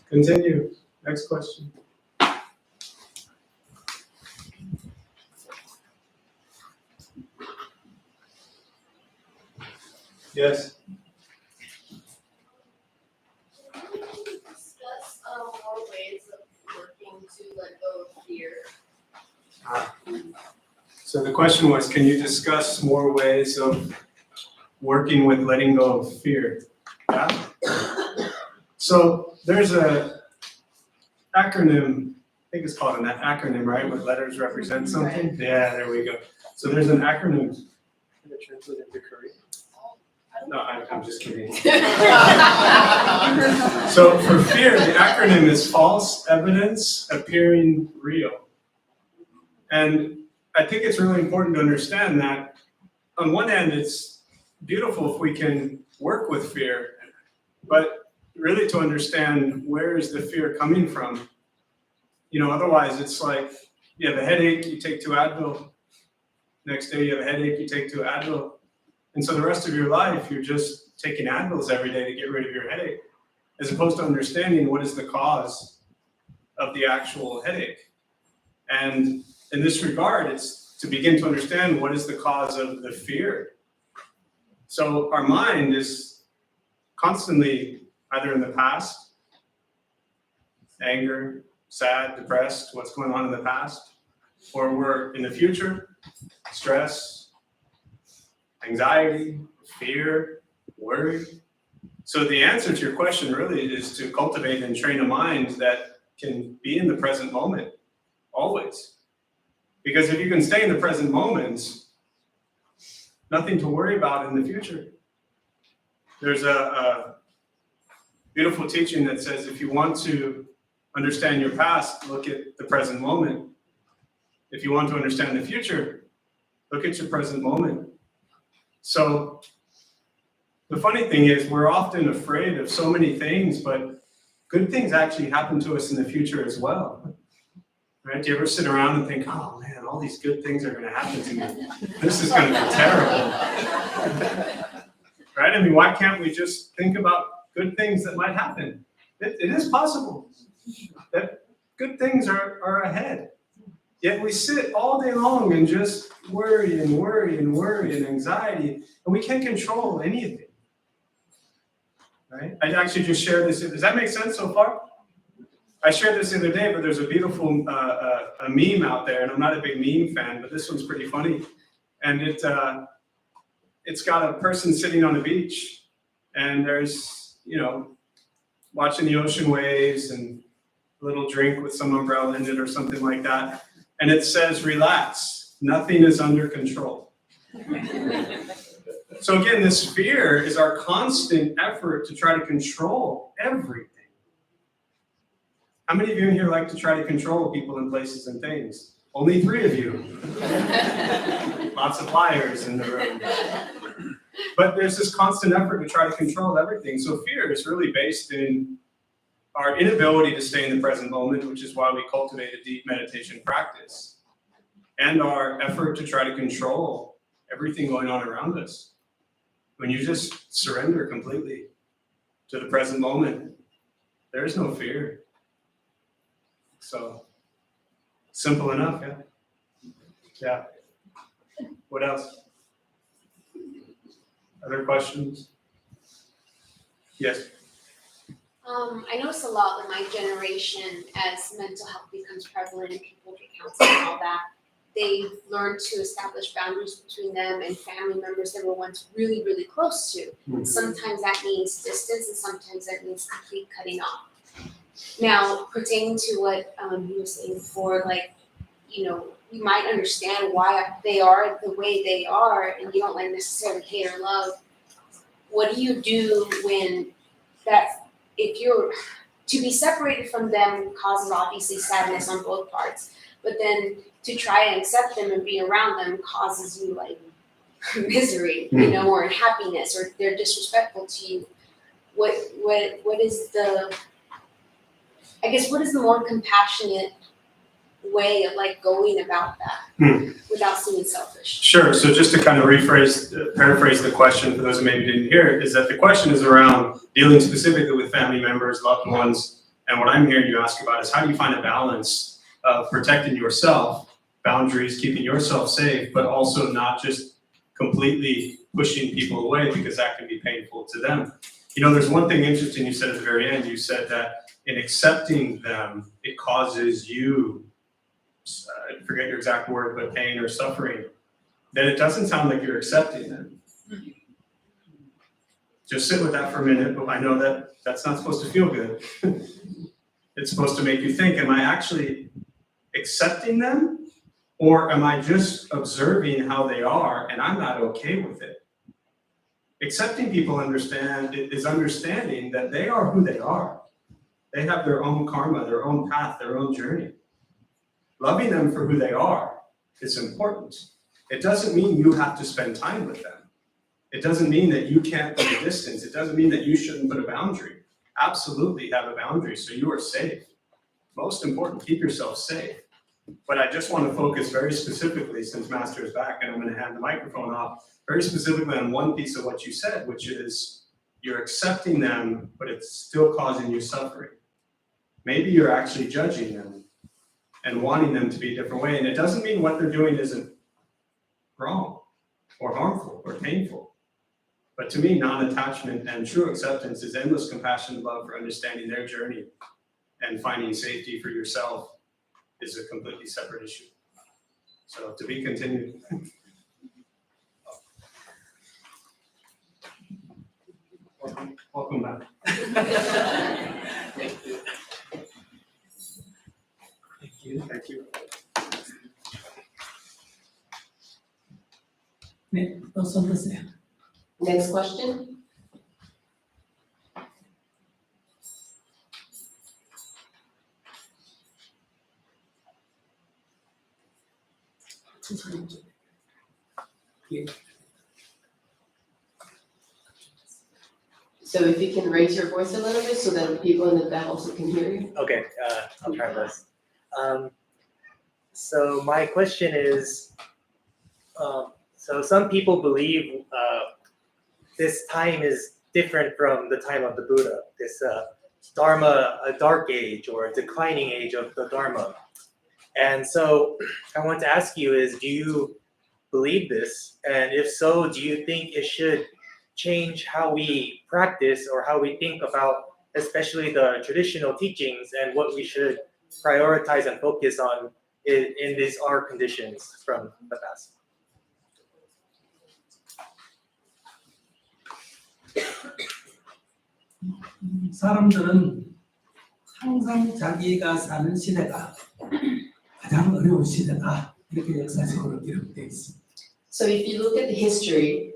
Continue. Next question. Yes. Discuss more ways of working to let go of fear. So the question was, can you discuss more ways of working with letting go of fear? Yeah? So there's a acronym, I think it's called an acronym, right? Where letters represent something? Yeah, there we go. So there's an acronym. Can I translate it to Korean? No, I'm just kidding. So for fear, the acronym is false evidence appearing real. And I think it's really important to understand that on one hand, it's beautiful if we can work with fear, but really to understand where is the fear coming from. You know, otherwise it's like you have a headache, you take 2 Advil. Next day you have a headache, you take 2 Advil. And so the rest of your life, you're just taking Advils every day to get rid of your headache. as opposed to understanding what is the cause of the actual headache. And in this regard, it's to begin to understand what is the cause of the fear. So our mind is constantly either in the past, anger, sad, depressed, what's going on in the past, or we're in the future, stress, anxiety, fear, worry. So the answer to your question really is to cultivate and train a mind that can be in the present moment, always. Because if you can stay in the present moment, nothing to worry about in the future. There's a beautiful teaching that says if you want to understand your past, look at the present moment. If you want to understand the future, look at your present moment. So the funny thing is we're often afraid of so many things, but good things actually happen to us in the future as well. Right? Do you ever sit around and think, oh man, all these good things are going to happen to me. This is going to be terrible. Right? I mean, why can't we just think about good things that might happen? It is possible that good things are ahead. Yet we sit all day long and just worry and worry and worry and anxiety, and we can't control anything. Right? I actually just shared this. Does that make sense so far? I shared this the other day, but there's a beautiful a meme out there, and I'm not a big meme fan, but this one's pretty funny. And it's got a person sitting on a beach, and there's, watching the ocean waves and a little drink with some umbrella in it or something like that. And it says, relax, nothing is under control. So again, this fear is our constant effort to try to control everything. How many of you in here like to try to control people and places and things? Only 3 of you. Lots of liars in the room. But there's this constant effort to try to control everything. So fear is really based in our inability to stay in the present moment, which is why we cultivate a deep meditation practice, and our effort to try to control everything going on around us. When you just surrender completely to the present moment, there is no fear. So, simple enough, yeah? Yeah. What else? Other questions? Yes. I notice a lot with my generation as mental health becomes prevalent and people get counseling and all that, they've learned to establish boundaries between them and family members they were once really, really close to. Mm-hmm. Sometimes that means distance and sometimes that means complete cutting off. Now, pertaining to what you were saying before, you might understand why they are the way they are and you don't necessarily hate or love. What do you do when if you're to be separated from them causes obviously sadness on both parts, but then to try and accept them and be around them causes you misery, or unhappiness, or they're disrespectful to you. What is the more compassionate way of going about that without seeming selfish? Sure. So just to kind of paraphrase the question for those who maybe didn't hear it, is that the question is around dealing specifically with family members, loved ones, and what I'm hearing you ask about is how do you find a balance of protecting yourself, boundaries, keeping yourself safe, but also not just completely pushing people away because that can be painful to them. There's one thing interesting you said at the very end. You said that in accepting them, it causes you, I forget your exact word, but pain or suffering. Then it doesn't sound like you're accepting them. Just sit with that for a minute, but I know that that's not supposed to feel good. It's supposed to make you think, am I actually accepting them? Or am I just observing how they are and I'm not okay with it? Accepting people is understanding that they are who they are. They have their own karma, their own path, their own journey. Loving them for who they are is important. It doesn't mean you have to spend time with them. It doesn't mean that you can't put a distance. It doesn't mean that you shouldn't put a boundary. Absolutely have a boundary so you are safe. Most important, keep yourself safe. But I just want to focus very specifically, since Master is back and I'm going to hand the microphone off, very specifically on one piece of what you said, which is you're accepting them, but it's still causing you suffering. Maybe you're actually judging them and wanting them to be a different way. And it doesn't mean what they're doing isn't wrong or harmful or painful. But to me, non-attachment and true acceptance is endless compassion and love for understanding their journey, and finding safety for yourself is a completely separate issue. So to be continued. Welcome back. Thank you. Thank you. Thank you. 네, 또 손드세요. Next question? 예. So if you can raise your voice a little bit so that the people in the back also can hear you. Okay, I'll try my best. So my question is, so some people believe this time is different from the time of the Buddha, this Dharma, a dark age or a declining age of the Dharma. And so I want to ask you is, do you believe this? And if so, do you think it should change how we practice or how we think about especially the traditional teachings and what we should prioritize and focus on in these our conditions from the past? 사람들은 항상 자기가 사는 시대가 가장 어려운 시대다 이렇게 역사적으로 기록되어 있습니다. So if you look at the history,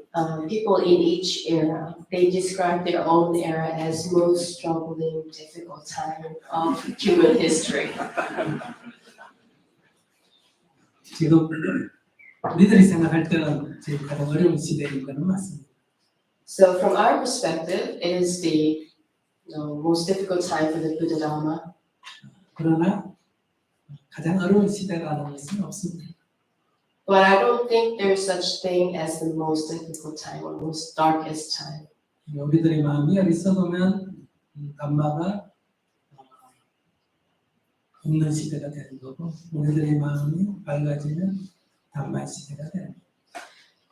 people in each era, they describe their own era as most troubling, difficult time of human history. 지금 우리들이 생각할 때는 지금 가장 어려운 시대인 것은 맞습니다. So from our perspective, it is the most difficult time for the Buddha Dharma. 그러나 가장 어려운 시대라는 것은 없습니다. But I don't think there's such thing as the most difficult time or most darkest time. 우리들의 마음이 어리석으면 담마가 없는 시대가 되는 거고 우리들의 마음이 밝아지면 담마의 시대가 되는 거고.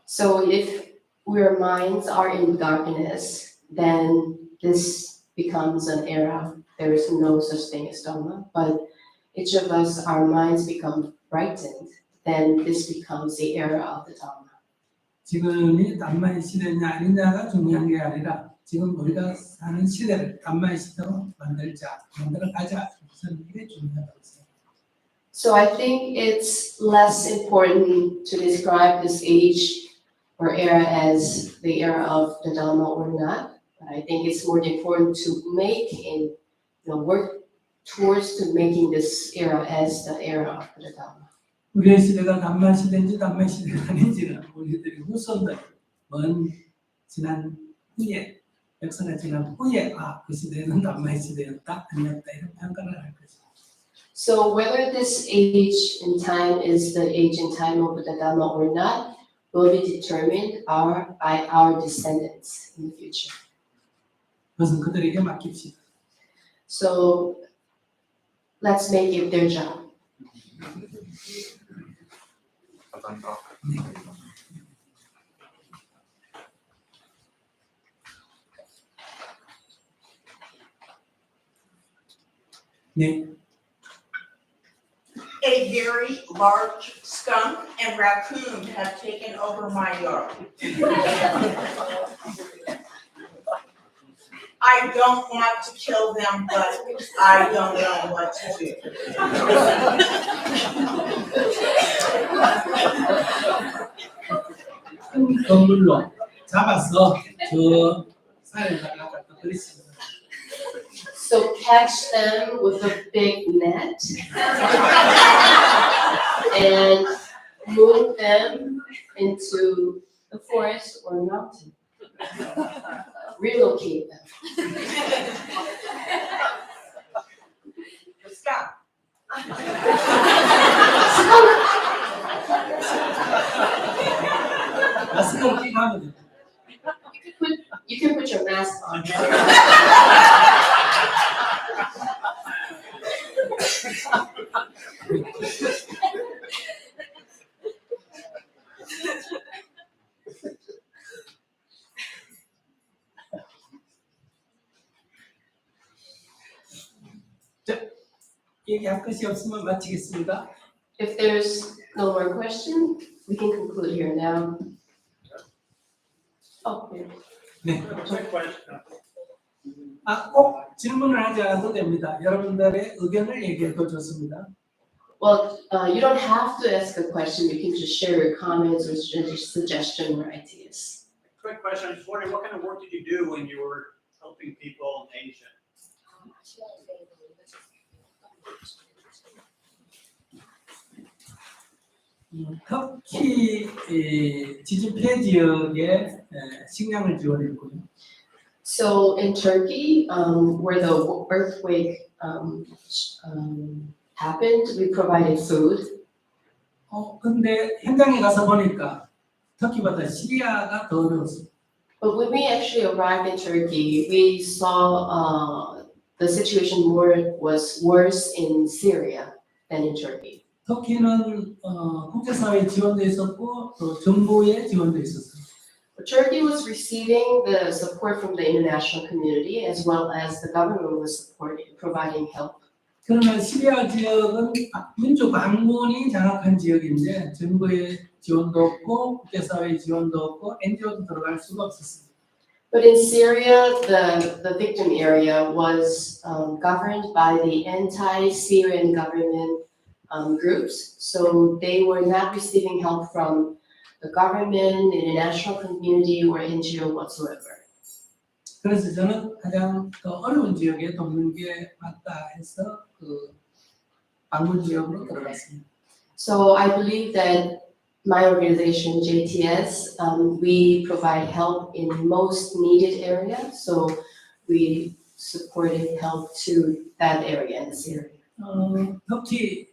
So if our minds are in darkness, then this becomes an era. There is no such thing as Dharma. But each of us, our minds become brightened, then this becomes the era of the Dharma. 지금이 담마의 시대냐 아니냐가 중요한 게 아니라 지금 우리가 사는 시대를 담마의 시대로 만들어 가자. 이게 중요하다고 생각합니다. So I think it's less important to describe this age or era as the era of the Dharma or not. But I think it's more important to make and work towards to making this era as the era of the Dharma. 우리의 시대가 담마 시대인지 담마 시대가 아닌지는 우리들이 후손들 먼 지난 후에 역사가 지난 후에 그 시대는 담마의 시대였다 아니었다 이런 평가를 할 것입니다. So whether this age and time is the age and time of the Dharma or not will be determined by our descendants in the future. 그것은 그들에게 맡깁시다. So let's make it their job. 감사합니다. 네. A very large skunk and raccoon have taken over my yard. I don't want to kill them, but I don't know what to do. 큰 건물로 잡아서 저 산에다가 갖다 버리십니다. So catch them with a big net and move them into the forest or mountain. Relocate them. The skunk. 마스크를 끼고 하면 됩니다. You can put your mask on. 얘기할 것이 없으면 마치겠습니다. If there's no more question, we can conclude here now. Oh, yeah. 네. 꼭 질문을 하지 않아도 됩니다. 여러분들의 의견을 얘기해도 좋습니다. Well, you don't have to ask a question. You can just share your comments or suggestion or ideas. Quick question, I was wondering, what kind of work did you do when you were helping people in Asia? 터키 지진 피해 지역에 식량을 지원했고요. So in Turkey, where the earthquake happened, we provided food. 근데 현장에 가서 보니까 터키보다 시리아가 더 어려웠어요. But when we actually arrived in Turkey, we saw the situation was worse in Syria than in Turkey. 터키는 국제사회 지원도 있었고 또 정부의 지원도 있었어요. Turkey was receiving the support from the international community as well as the government was providing help. 그러나 시리아 지역은 민주 반군이 장악한 지역인데 정부의 지원도 없고 국제사회 지원도 없고 NGO도 들어갈 수가 없었습니다. But in Syria, the victim area was governed by the anti-Syrian government groups, so they were not receiving help from the government, international community, or NGO whatsoever. 그래서 저는 가장 더 어려운 지역에 돕는 게 맞다 해서 그 반군 지역으로 들어갔습니다. So I believe that my organization, JTS, we provide help in most needed areas, so we supported help to that area in Syria. 터키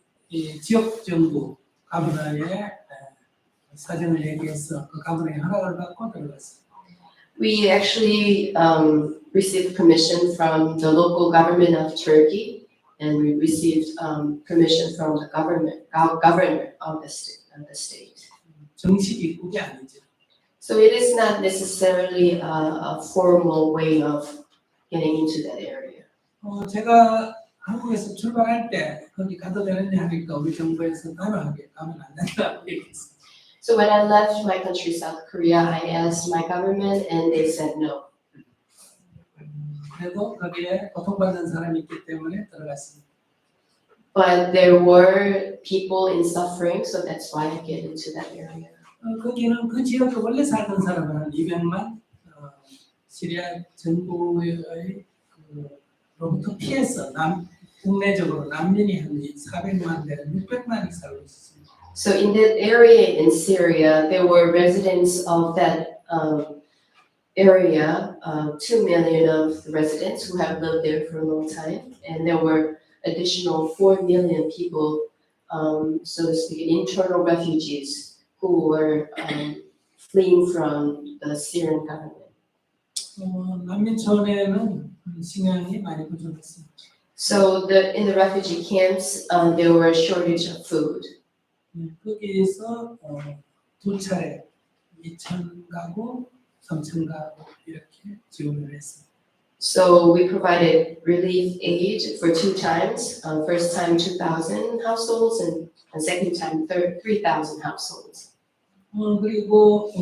지역 정부 가브나의 사정을 얘기해서 그 가브나의 허락을 받고 들어갔습니다. We actually received permission from the local government of Turkey, and we received permission from the governor of the state. 정식 입국이 아니죠. So it is not necessarily a formal way of getting into that area. 제가 한국에서 출발할 때 거기 가도 되느냐 하니까 우리 정부에서 단호하게 가면 안 된다고 얘기했어요. So when I left my country, South Korea, I asked my government, and they said no. 그래도 거기에 고통받는 사람이 있기 때문에 들어갔습니다. But there were people in suffering, so that's why I get into that area. 거기는 그 지역에 원래 살던 사람은 한 200만, 시리아 정부의 로부터 피해서 국내적으로 난민이 한 400만 대 600만이 살고 있습니다. So in that area in Syria, there were residents of that area, 2 million of the residents who have lived there for a long time, and there were additional 4 million people, so to speak, internal refugees who were fleeing from the Syrian government. 난민촌에는 식량이 많이 부족했습니다. So in the refugee camps, there were a shortage of food. 거기에서 두 차례 2,000가구, 3,000가구 이렇게 지원을 했습니다. So we provided relief aid for 2 times. First time 2,000 households, and second time 3,000 households. 그리고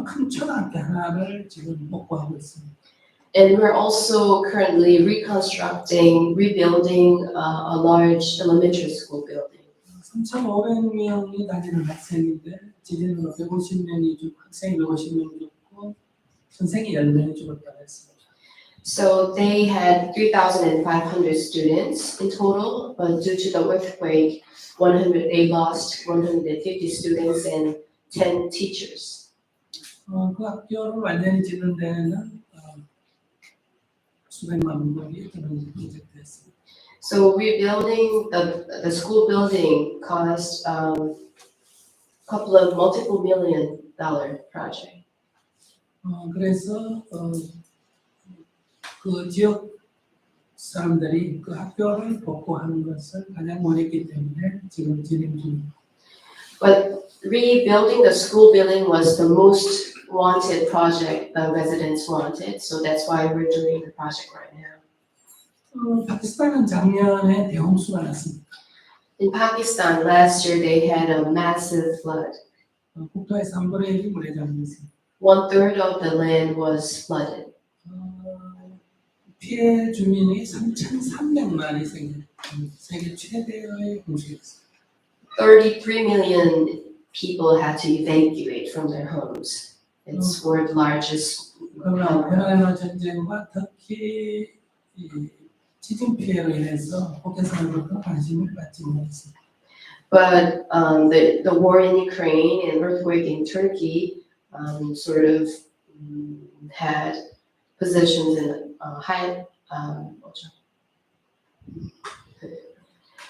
큰 초등학교 하나를 지금 복구하고 있습니다. And we're also currently rebuilding a large elementary school building. 3,500명이 다니는 학생인데 지진으로 150명이 죽고 학생이 150명 죽고 선생이 10명이 죽었다고 했습니다. So they had 3,500 students in total, but due to the earthquake, they lost 150 students and 10 teachers. 그 학교를 완전히 짓는 데는 수백만 원이 드는 프로젝트였습니다. So rebuilding the school building cost a couple of multiple $1 million project. 그래서 그 지역 사람들이 그 학교를 복구하는 것을 가장 원했기 때문에 지금 진행 중입니다. But rebuilding the school building was the most wanted project the residents wanted, so that's why we're doing the project right now. 파키스탄은 작년에 대홍수가 났습니다. In Pakistan, last year they had a massive flood. 국토의 3분의 1이 물에 잠겼습니다. 1/3 of the land was flooded. 피해 주민이 3,300만이 세계 최대의 홍수였습니다. 33 million people had to evacuate from their homes. It's world largest. 그러나 우크라이나 전쟁과 특히 이 지진 피해로 인해서 국제사회로부터 관심을 받지 못했습니다. But the war in Ukraine and earthquake in Turkey sort of had positions in high,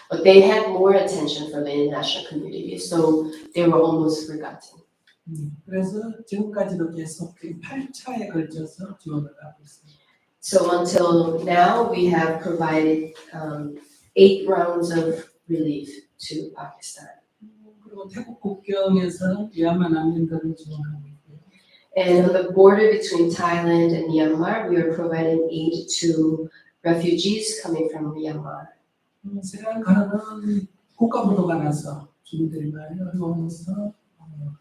but they had more attention from the international community, so they were almost forgotten. 그래서 지금까지도 계속 8차에 걸쳐서 지원을 하고 있습니다. So until now, we have provided 8 rounds of relief to Pakistan. 그리고 태국 국경에서 미얀마 난민들을 지원하고 있고요. And on the border between Thailand and Myanmar, we are providing aid to refugees coming from Myanmar. 세랑카는 국가부도가 나서 주민들이 많이 어려워서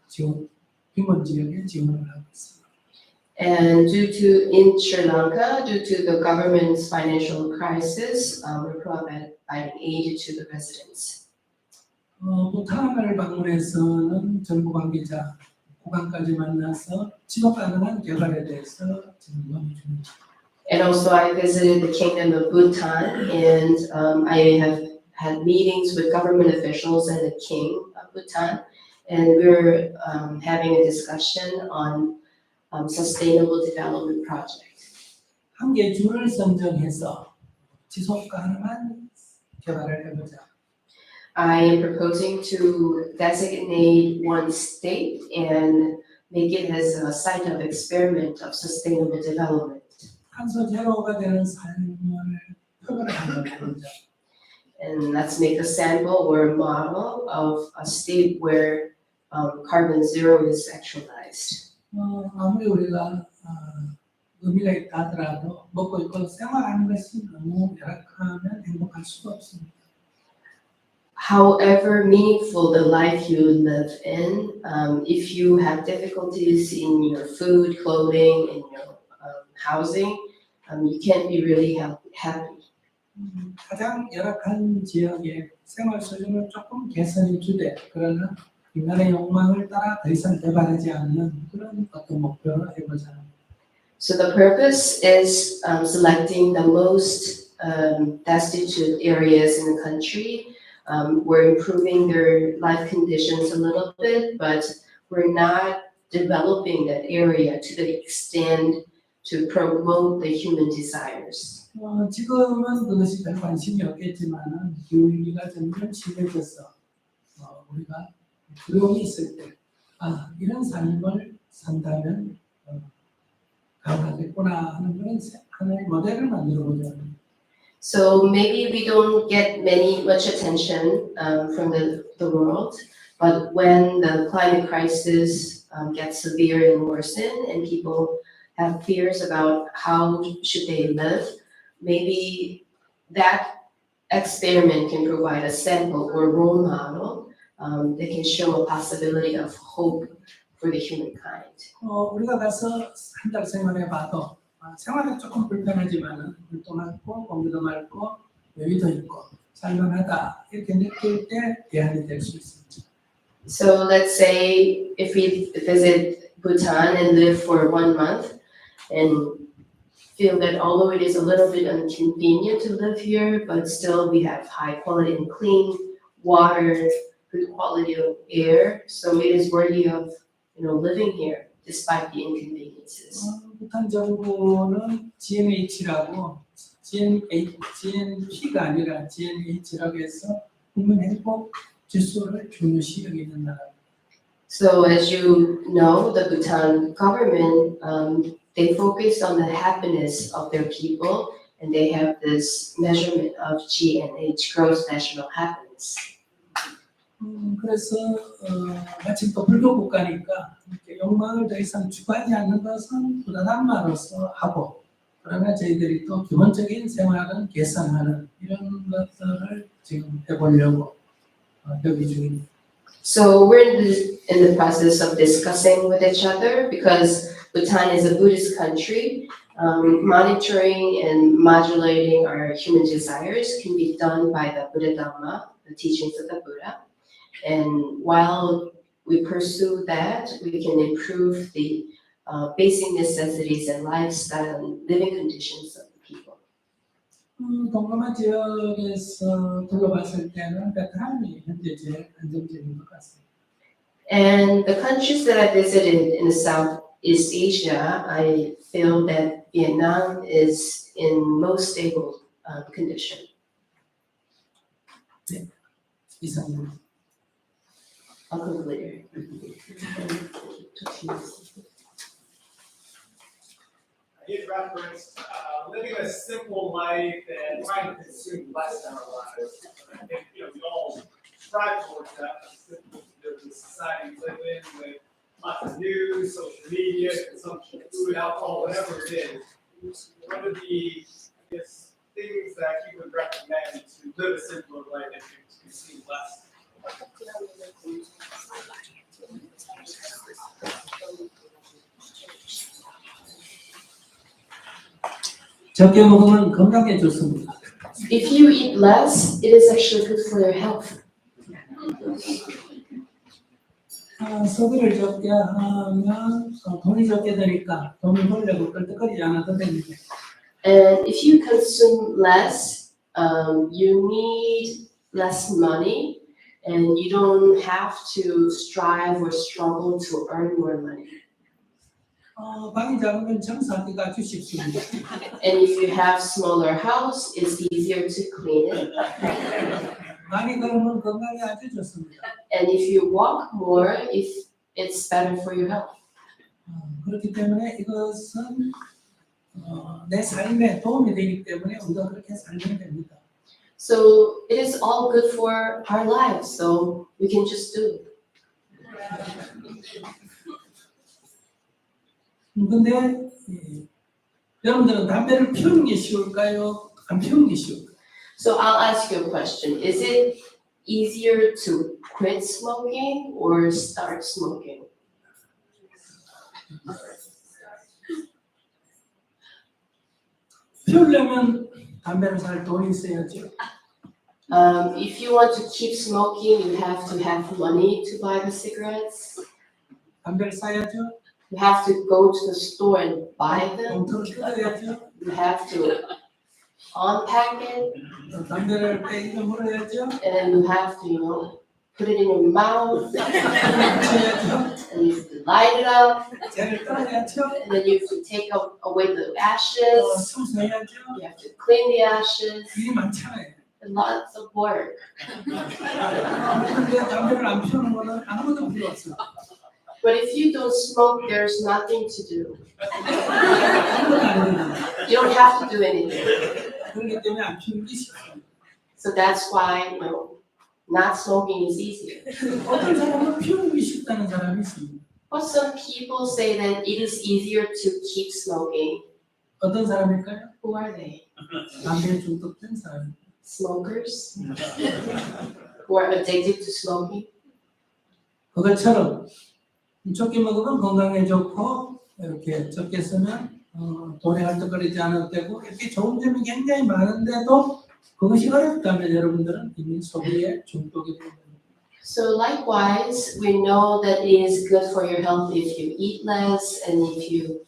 지원, 빈곤 지역에 지원을 하고 있습니다. And in Sri Lanka, due to the government's financial crisis, we're providing aid to the residents. 부탄을 방문해서는 정부 관계자 고관까지 만나서 지속 가능한 개발에 대해서 지금 논의 중입니다. And also I visited the kingdom of Bhutan, and I have had meetings with government officials and the king of Bhutan, and we're having a discussion on sustainable development project. 한 개 줄을 선정해서 지속 가능한 개발을 해보자. I am proposing to designate one state and make it as a site of experiment of sustainable development. 탄소 제로가 되는 삶을 표현을 한번 해보자. And let's make a sample or a model of a state where carbon zero is actualized. 아무리 우리가 의미가 있다 하더라도 먹고 입고 생활하는 것이 너무 열악하면 행복할 수가 없습니다. However meaningful the life you live in, if you have difficulties in your food, clothing, and your housing, you can't be really happy. 가장 열악한 지역의 생활 수준을 조금 개선해 주되 그러나 인간의 욕망을 따라 더 이상 개발하지 않는 그런 어떤 목표를 해보자. So the purpose is selecting the most destitute areas in the country. We're improving their life conditions a little bit, but we're not developing that area to the extent to promote the human desires. 지금은 그것이 별 관심이 없겠지만 기후위기가 점점 심해져서 우리가 두려움이 있을 때 이런 삶을 산다면 가능하겠구나 하는 그런 하나의 모델을 만들어보자. So maybe we don't get much attention from the world, but when the climate crisis gets severe and worsen, and people have fears about how should they live, maybe that experiment can provide a sample or role model that can show a possibility of hope for the humankind. 우리가 가서 한 달 생활해봐도 생활은 조금 불편하지만은 물도 맑고 공기도 맑고 여유도 있고 살만하다 이렇게 느낄 때 대안이 될 수 있습니다. So let's say if we visit Bhutan and live for 1 month and feel that although it is a little bit inconvenient to live here, but still we have high quality and clean water, good quality of air, so it is worthy of living here despite the inconveniences. 부탄 정부는 GNH라고 GNP가 아니라 GNH라고 해서 국민 행복 지수를 중요시 여기는 나라입니다. So as you know, the Bhutan government they focus on the happiness of their people, and they have this measurement of GNH, gross national happiness. 그래서 마침 또 불교 국가니까 이렇게 욕망을 더 이상 추구하지 않는 것은 부다담마로서 하고, 그러나 저희들이 또 기본적인 생활은 개선하는 이런 것들을 지금 해보려고 협의 중입니다. So we're in the process of discussing with each other because Bhutan is a Buddhist country. Monitoring and modulating our human desires can be done by the Buddha Dharma, the teachings of the Buddha. And while we pursue that, we can improve the basic necessities and lifestyle and living conditions of the people. 동남아 지역에서 둘러봤을 때는 베트남이 현재 제일 안정적인 것 같습니다. And the countries that I visited in Southeast Asia, I feel that Vietnam is in most stable condition. 이상입니다. I'll conclude later. He referenced living a simple life and trying to consume less in our lives. And I think we all strive towards that. It's difficult to live in the society we live in with lots of news, social media, consumption of food, alcohol, whatever it is. What are the things that you would recommend to live a simpler life and to consume less? 적게 먹으면 건강에 좋습니다. If you eat less, it is actually good for your health. 소비를 적게 하면 돈이 적게 되니까 돈을 벌려고 끌떡거리지 않아도 됩니다. And if you consume less, you need less money, and you don't have to strive or struggle to earn more money. 방이 작으면 청소하기가 아주 쉽습니다. And if you have smaller house, it's easier to clean it. 많이 걸으면 건강에 아주 좋습니다. And if you walk more, it's better for your health. 그렇기 때문에 이것은 내 삶에 도움이 되기 때문에 우리가 그렇게 살면 됩니다. So it is all good for our lives, so we can just do it. 근데 여러분들은 담배를 피우는 게 쉬울까요? 안 피우는 게 쉬울까요? So I'll ask you a question. Is it easier to quit smoking or start smoking? 피우려면 담배를 살 돈이 있어야죠. If you want to keep smoking, you have to have money to buy the cigarettes. 담배를 사야죠. You have to go to the store and buy them. 봉투를 뜯어야죠. You have to unpack it, 담배를 빼기도 물어야죠. and you have to, put it in your mouth, 쳐야죠. and you have to light it up, 재를 떨어야죠. and then you have to take away the ashes. 청소해야죠. You have to clean the ashes. 일이 많잖아요. Lots of work. 근데 담배를 안 피우는 거는 아무것도 필요 없어요. But if you don't smoke, there's nothing to do. 아무것도 안 해요. You don't have to do anything. 그렇기 때문에 안 피우는 게 쉽어요. So that's why, not smoking is easier. 어떤 사람은 피우는 게 쉽다는 사람이 있습니다. But some people say that it is easier to keep smoking. 어떤 사람일까요? Who are they? 담배에 중독된 사람. Smokers? Who are addicted to smoking? 그것처럼 적게 먹으면 건강에 좋고 이렇게 적게 쓰면 돈에 헐떡거리지 않아도 되고 이렇게 좋은 점이 굉장히 많은데도 그것이 어렵다면 여러분들은 이미 소비에 중독이 됩니다. So likewise, we know that it is good for your health if you eat less, and if you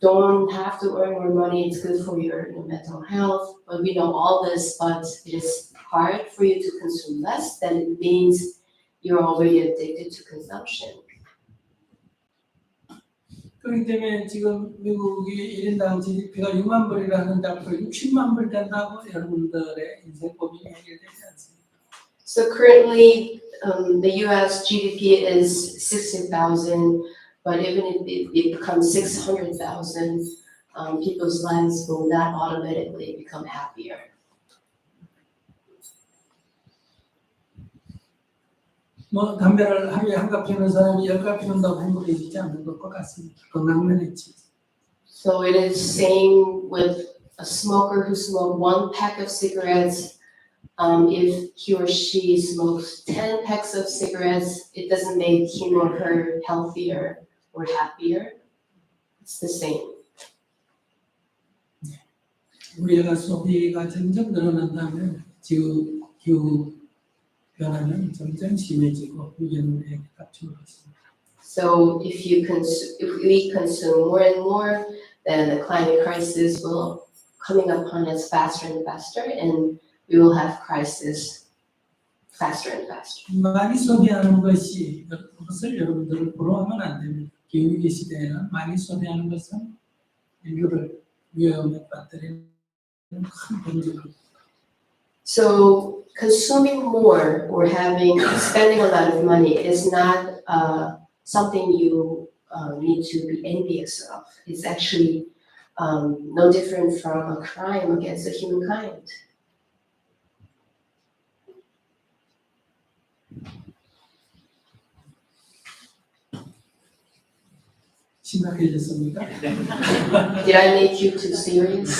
don't have to earn more money, it's good for your mental health. But we know all this, but it is hard for you to consume less, then it means you're already addicted to consumption. 그렇기 때문에 지금 미국이 1인당 GDP가 6만 불이라 하는데 앞으로 60만 불 된다고 여러분들의 인생 고민이 해결되지 않습니다. So currently, the US GDP is 60,000, But even if it becomes 600,000, people's lives will not automatically become happier. 뭐 담배를 하루에 한 갑 피우는 사람이 10갑 피운다고 행복해지지 않는 것과 같습니다. 건강 면했지. So it is same with a smoker who smokes 1 pack of cigarettes. If he or she smokes 10 packs of cigarettes, it doesn't make him or her healthier or happier. It's the same. 우리가 소비가 점점 늘어난다면 기후 변화는 점점 심해지고 유전에 깝치고 있습니다. So if we consume more and more, then the climate crisis will coming upon us faster and faster, and we will have crisis faster and faster. 많이 소비하는 것을 여러분들 부러워하면 안 됩니다. 기후위기 시대에는 많이 소비하는 것은 인류를 위험에 빠뜨리는 큰 문제입니다. So consuming more or spending a lot of money is not something you need to be envious of. It's actually no different from a crime against the humankind. 심각해졌습니까? Did I make you too serious?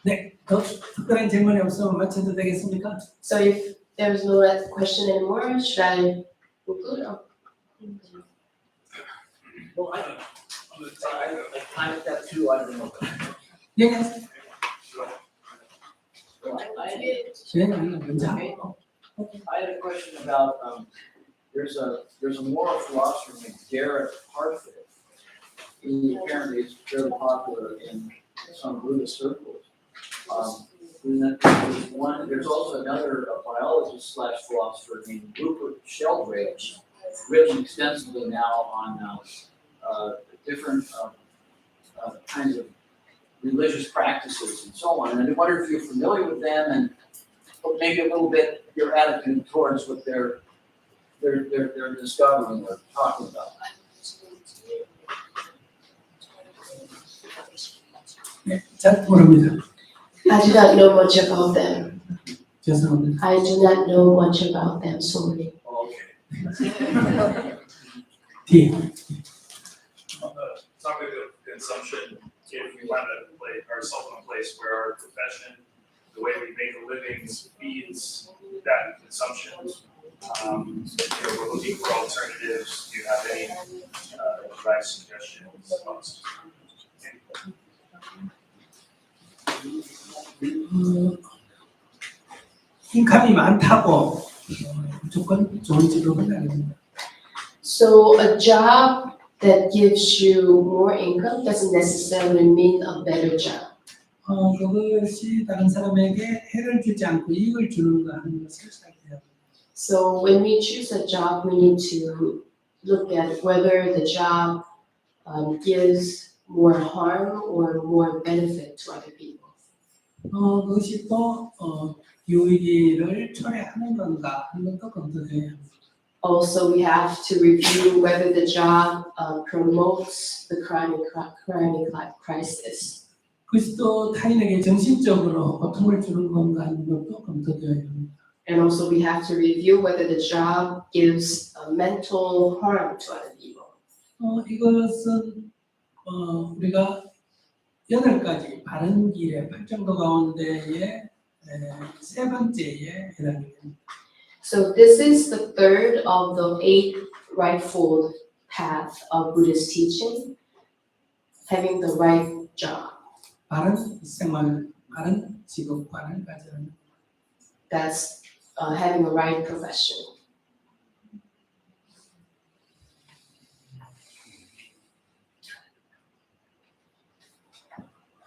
네, 더 특별한 질문이 없으면 마쳐도 되겠습니까? So if there's no question anymore, should I conclude? Well, I got two, I don't know. 예, Well, 먼저 하고. I had a question about, there's a moral philosopher named Garrett Hartford. He apparently is very popular in some Buddhist circles. And then there's also another biologist / philosopher named Rupert Sheldrake, written extensively now on different kinds of religious practices and so on. And I wonder if you're familiar with them and maybe a little bit your attitude towards what they're discovering or talking about. 네, 잘 모릅니다. I do not know much about them. 죄송합니다. I do not know much about them, sorry. Okay. D. On the topic of consumption, if we find ourselves in a place where our profession, the way we make a living feeds that consumption, we're looking for alternatives. Do you have any advice, suggestions? 인컴이 많다고 무조건 좋은 직업은 아닙니다. So a job that gives you more income doesn't necessarily mean a better job. 그것이 다른 사람에게 해를 주지 않고 이익을 주는 거 하는 것을 살펴야 합니다. So when we choose a job, we need to look at whether the job gives more harm or more benefit to other people. 그것이 또 기후위기를 초래하는 건가 하는 것도 검토해야 합니다. Also, we have to review whether the job promotes the climate crisis. 그것이 또 타인에게 정신적으로 고통을 주는 건가 하는 것도 검토해야 합니다. And also, we have to review whether the job gives mental harm to other people. 이것은 우리가 8가지 바른 길의 8정도 가운데의 세 번째에 해당이 됩니다. So this is the third of the 8 rightful path of Buddhist teaching, having the right job. 바른 생활, 바른 직업관을 가져야 합니다. That's having the right profession.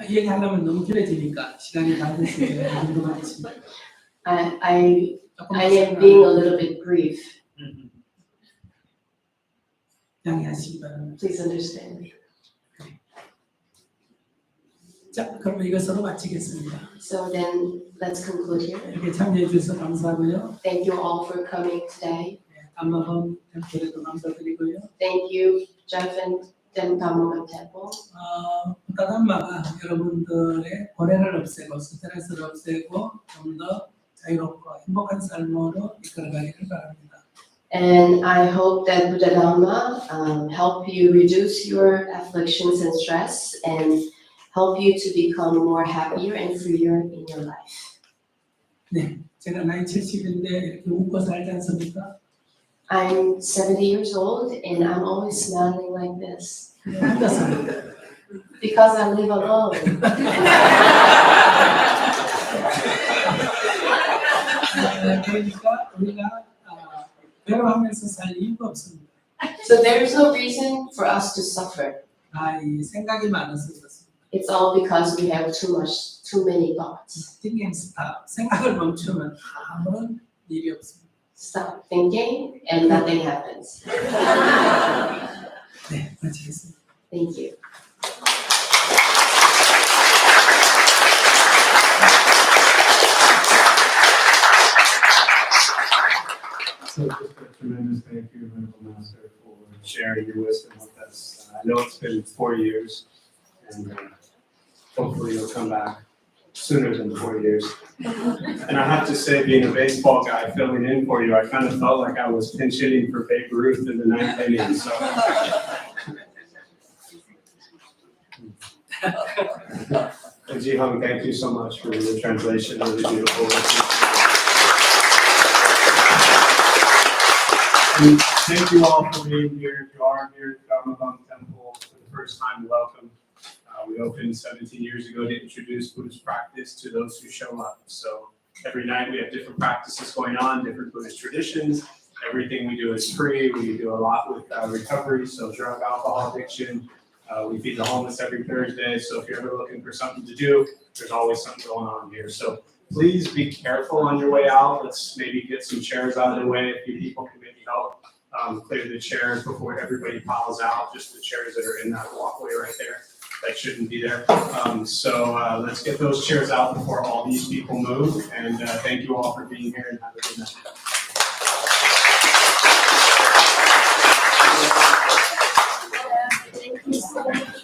얘기하려면 너무 길어지니까 시간이 다 됐으니까 이 정도만 하겠습니다. I am being a little bit brief. 양해하시기 바랍니다. Please understand me. 자, 그럼 이것으로 마치겠습니다. So then, let's conclude here. 이렇게 참여해 주셔서 감사하고요. Thank you all for coming today. 담마범 템플에도 감사드리고요. Thank you, Jeff and Dharma Temple. 부다담마가 여러분들의 고뇌를 없애고 스트레스를 없애고 좀 더 자유롭고 행복한 삶으로 이끌어가기를 바랍니다. And I hope that Buddha Dharma help you reduce your afflictions and stress and help you to become more happier and freer in your life. 네, 제가 나이 70인데 이렇게 웃고 살지 않습니까? I'm 70 years old and I'm always smiling like this 혼자 삽니다. because I live alone. 그러니까 우리가 괴로워하면서 살 이유가 없습니다. So there is no reason for us to suffer. 이 생각이 많아서 그렇습니다. It's all because we have too many thoughts. Thinking stop. 생각을 멈추면 아무런 일이 없습니다. Stop thinking and nothing happens. 네, 마치겠습니다. Thank you. So just a tremendous thank you, Venerable Master, for sharing your wisdom with us. I know it's been 4 years, and hopefully you'll come back sooner than 4 years. And I have to say, being a baseball guy filling in for you, I kind of felt like I was pinch hitting for Babe Ruth in the 9th inning. So. And Ji-Hung, thank you so much for your translation. Really beautiful. And thank you all for being here. If you are here at Dharma Temple for the first time, welcome. We opened 17 years ago to introduce Buddhist practice to those who show up. So every night we have different practices going on, different Buddhist traditions. Everything we do is free. We do a lot with recovery, so drug, alcohol addiction. We feed the homeless every Thursday. So if you're ever looking for something to do, there's always something going on here. So please be careful on your way out. Let's maybe get some chairs out of the way. A few people can maybe help clear the chairs before everybody piles out, just the chairs that are in that walkway right there. That shouldn't be there. So let's get those chairs out before all these people move. And thank you all for being here and have a good night. Thank you so much.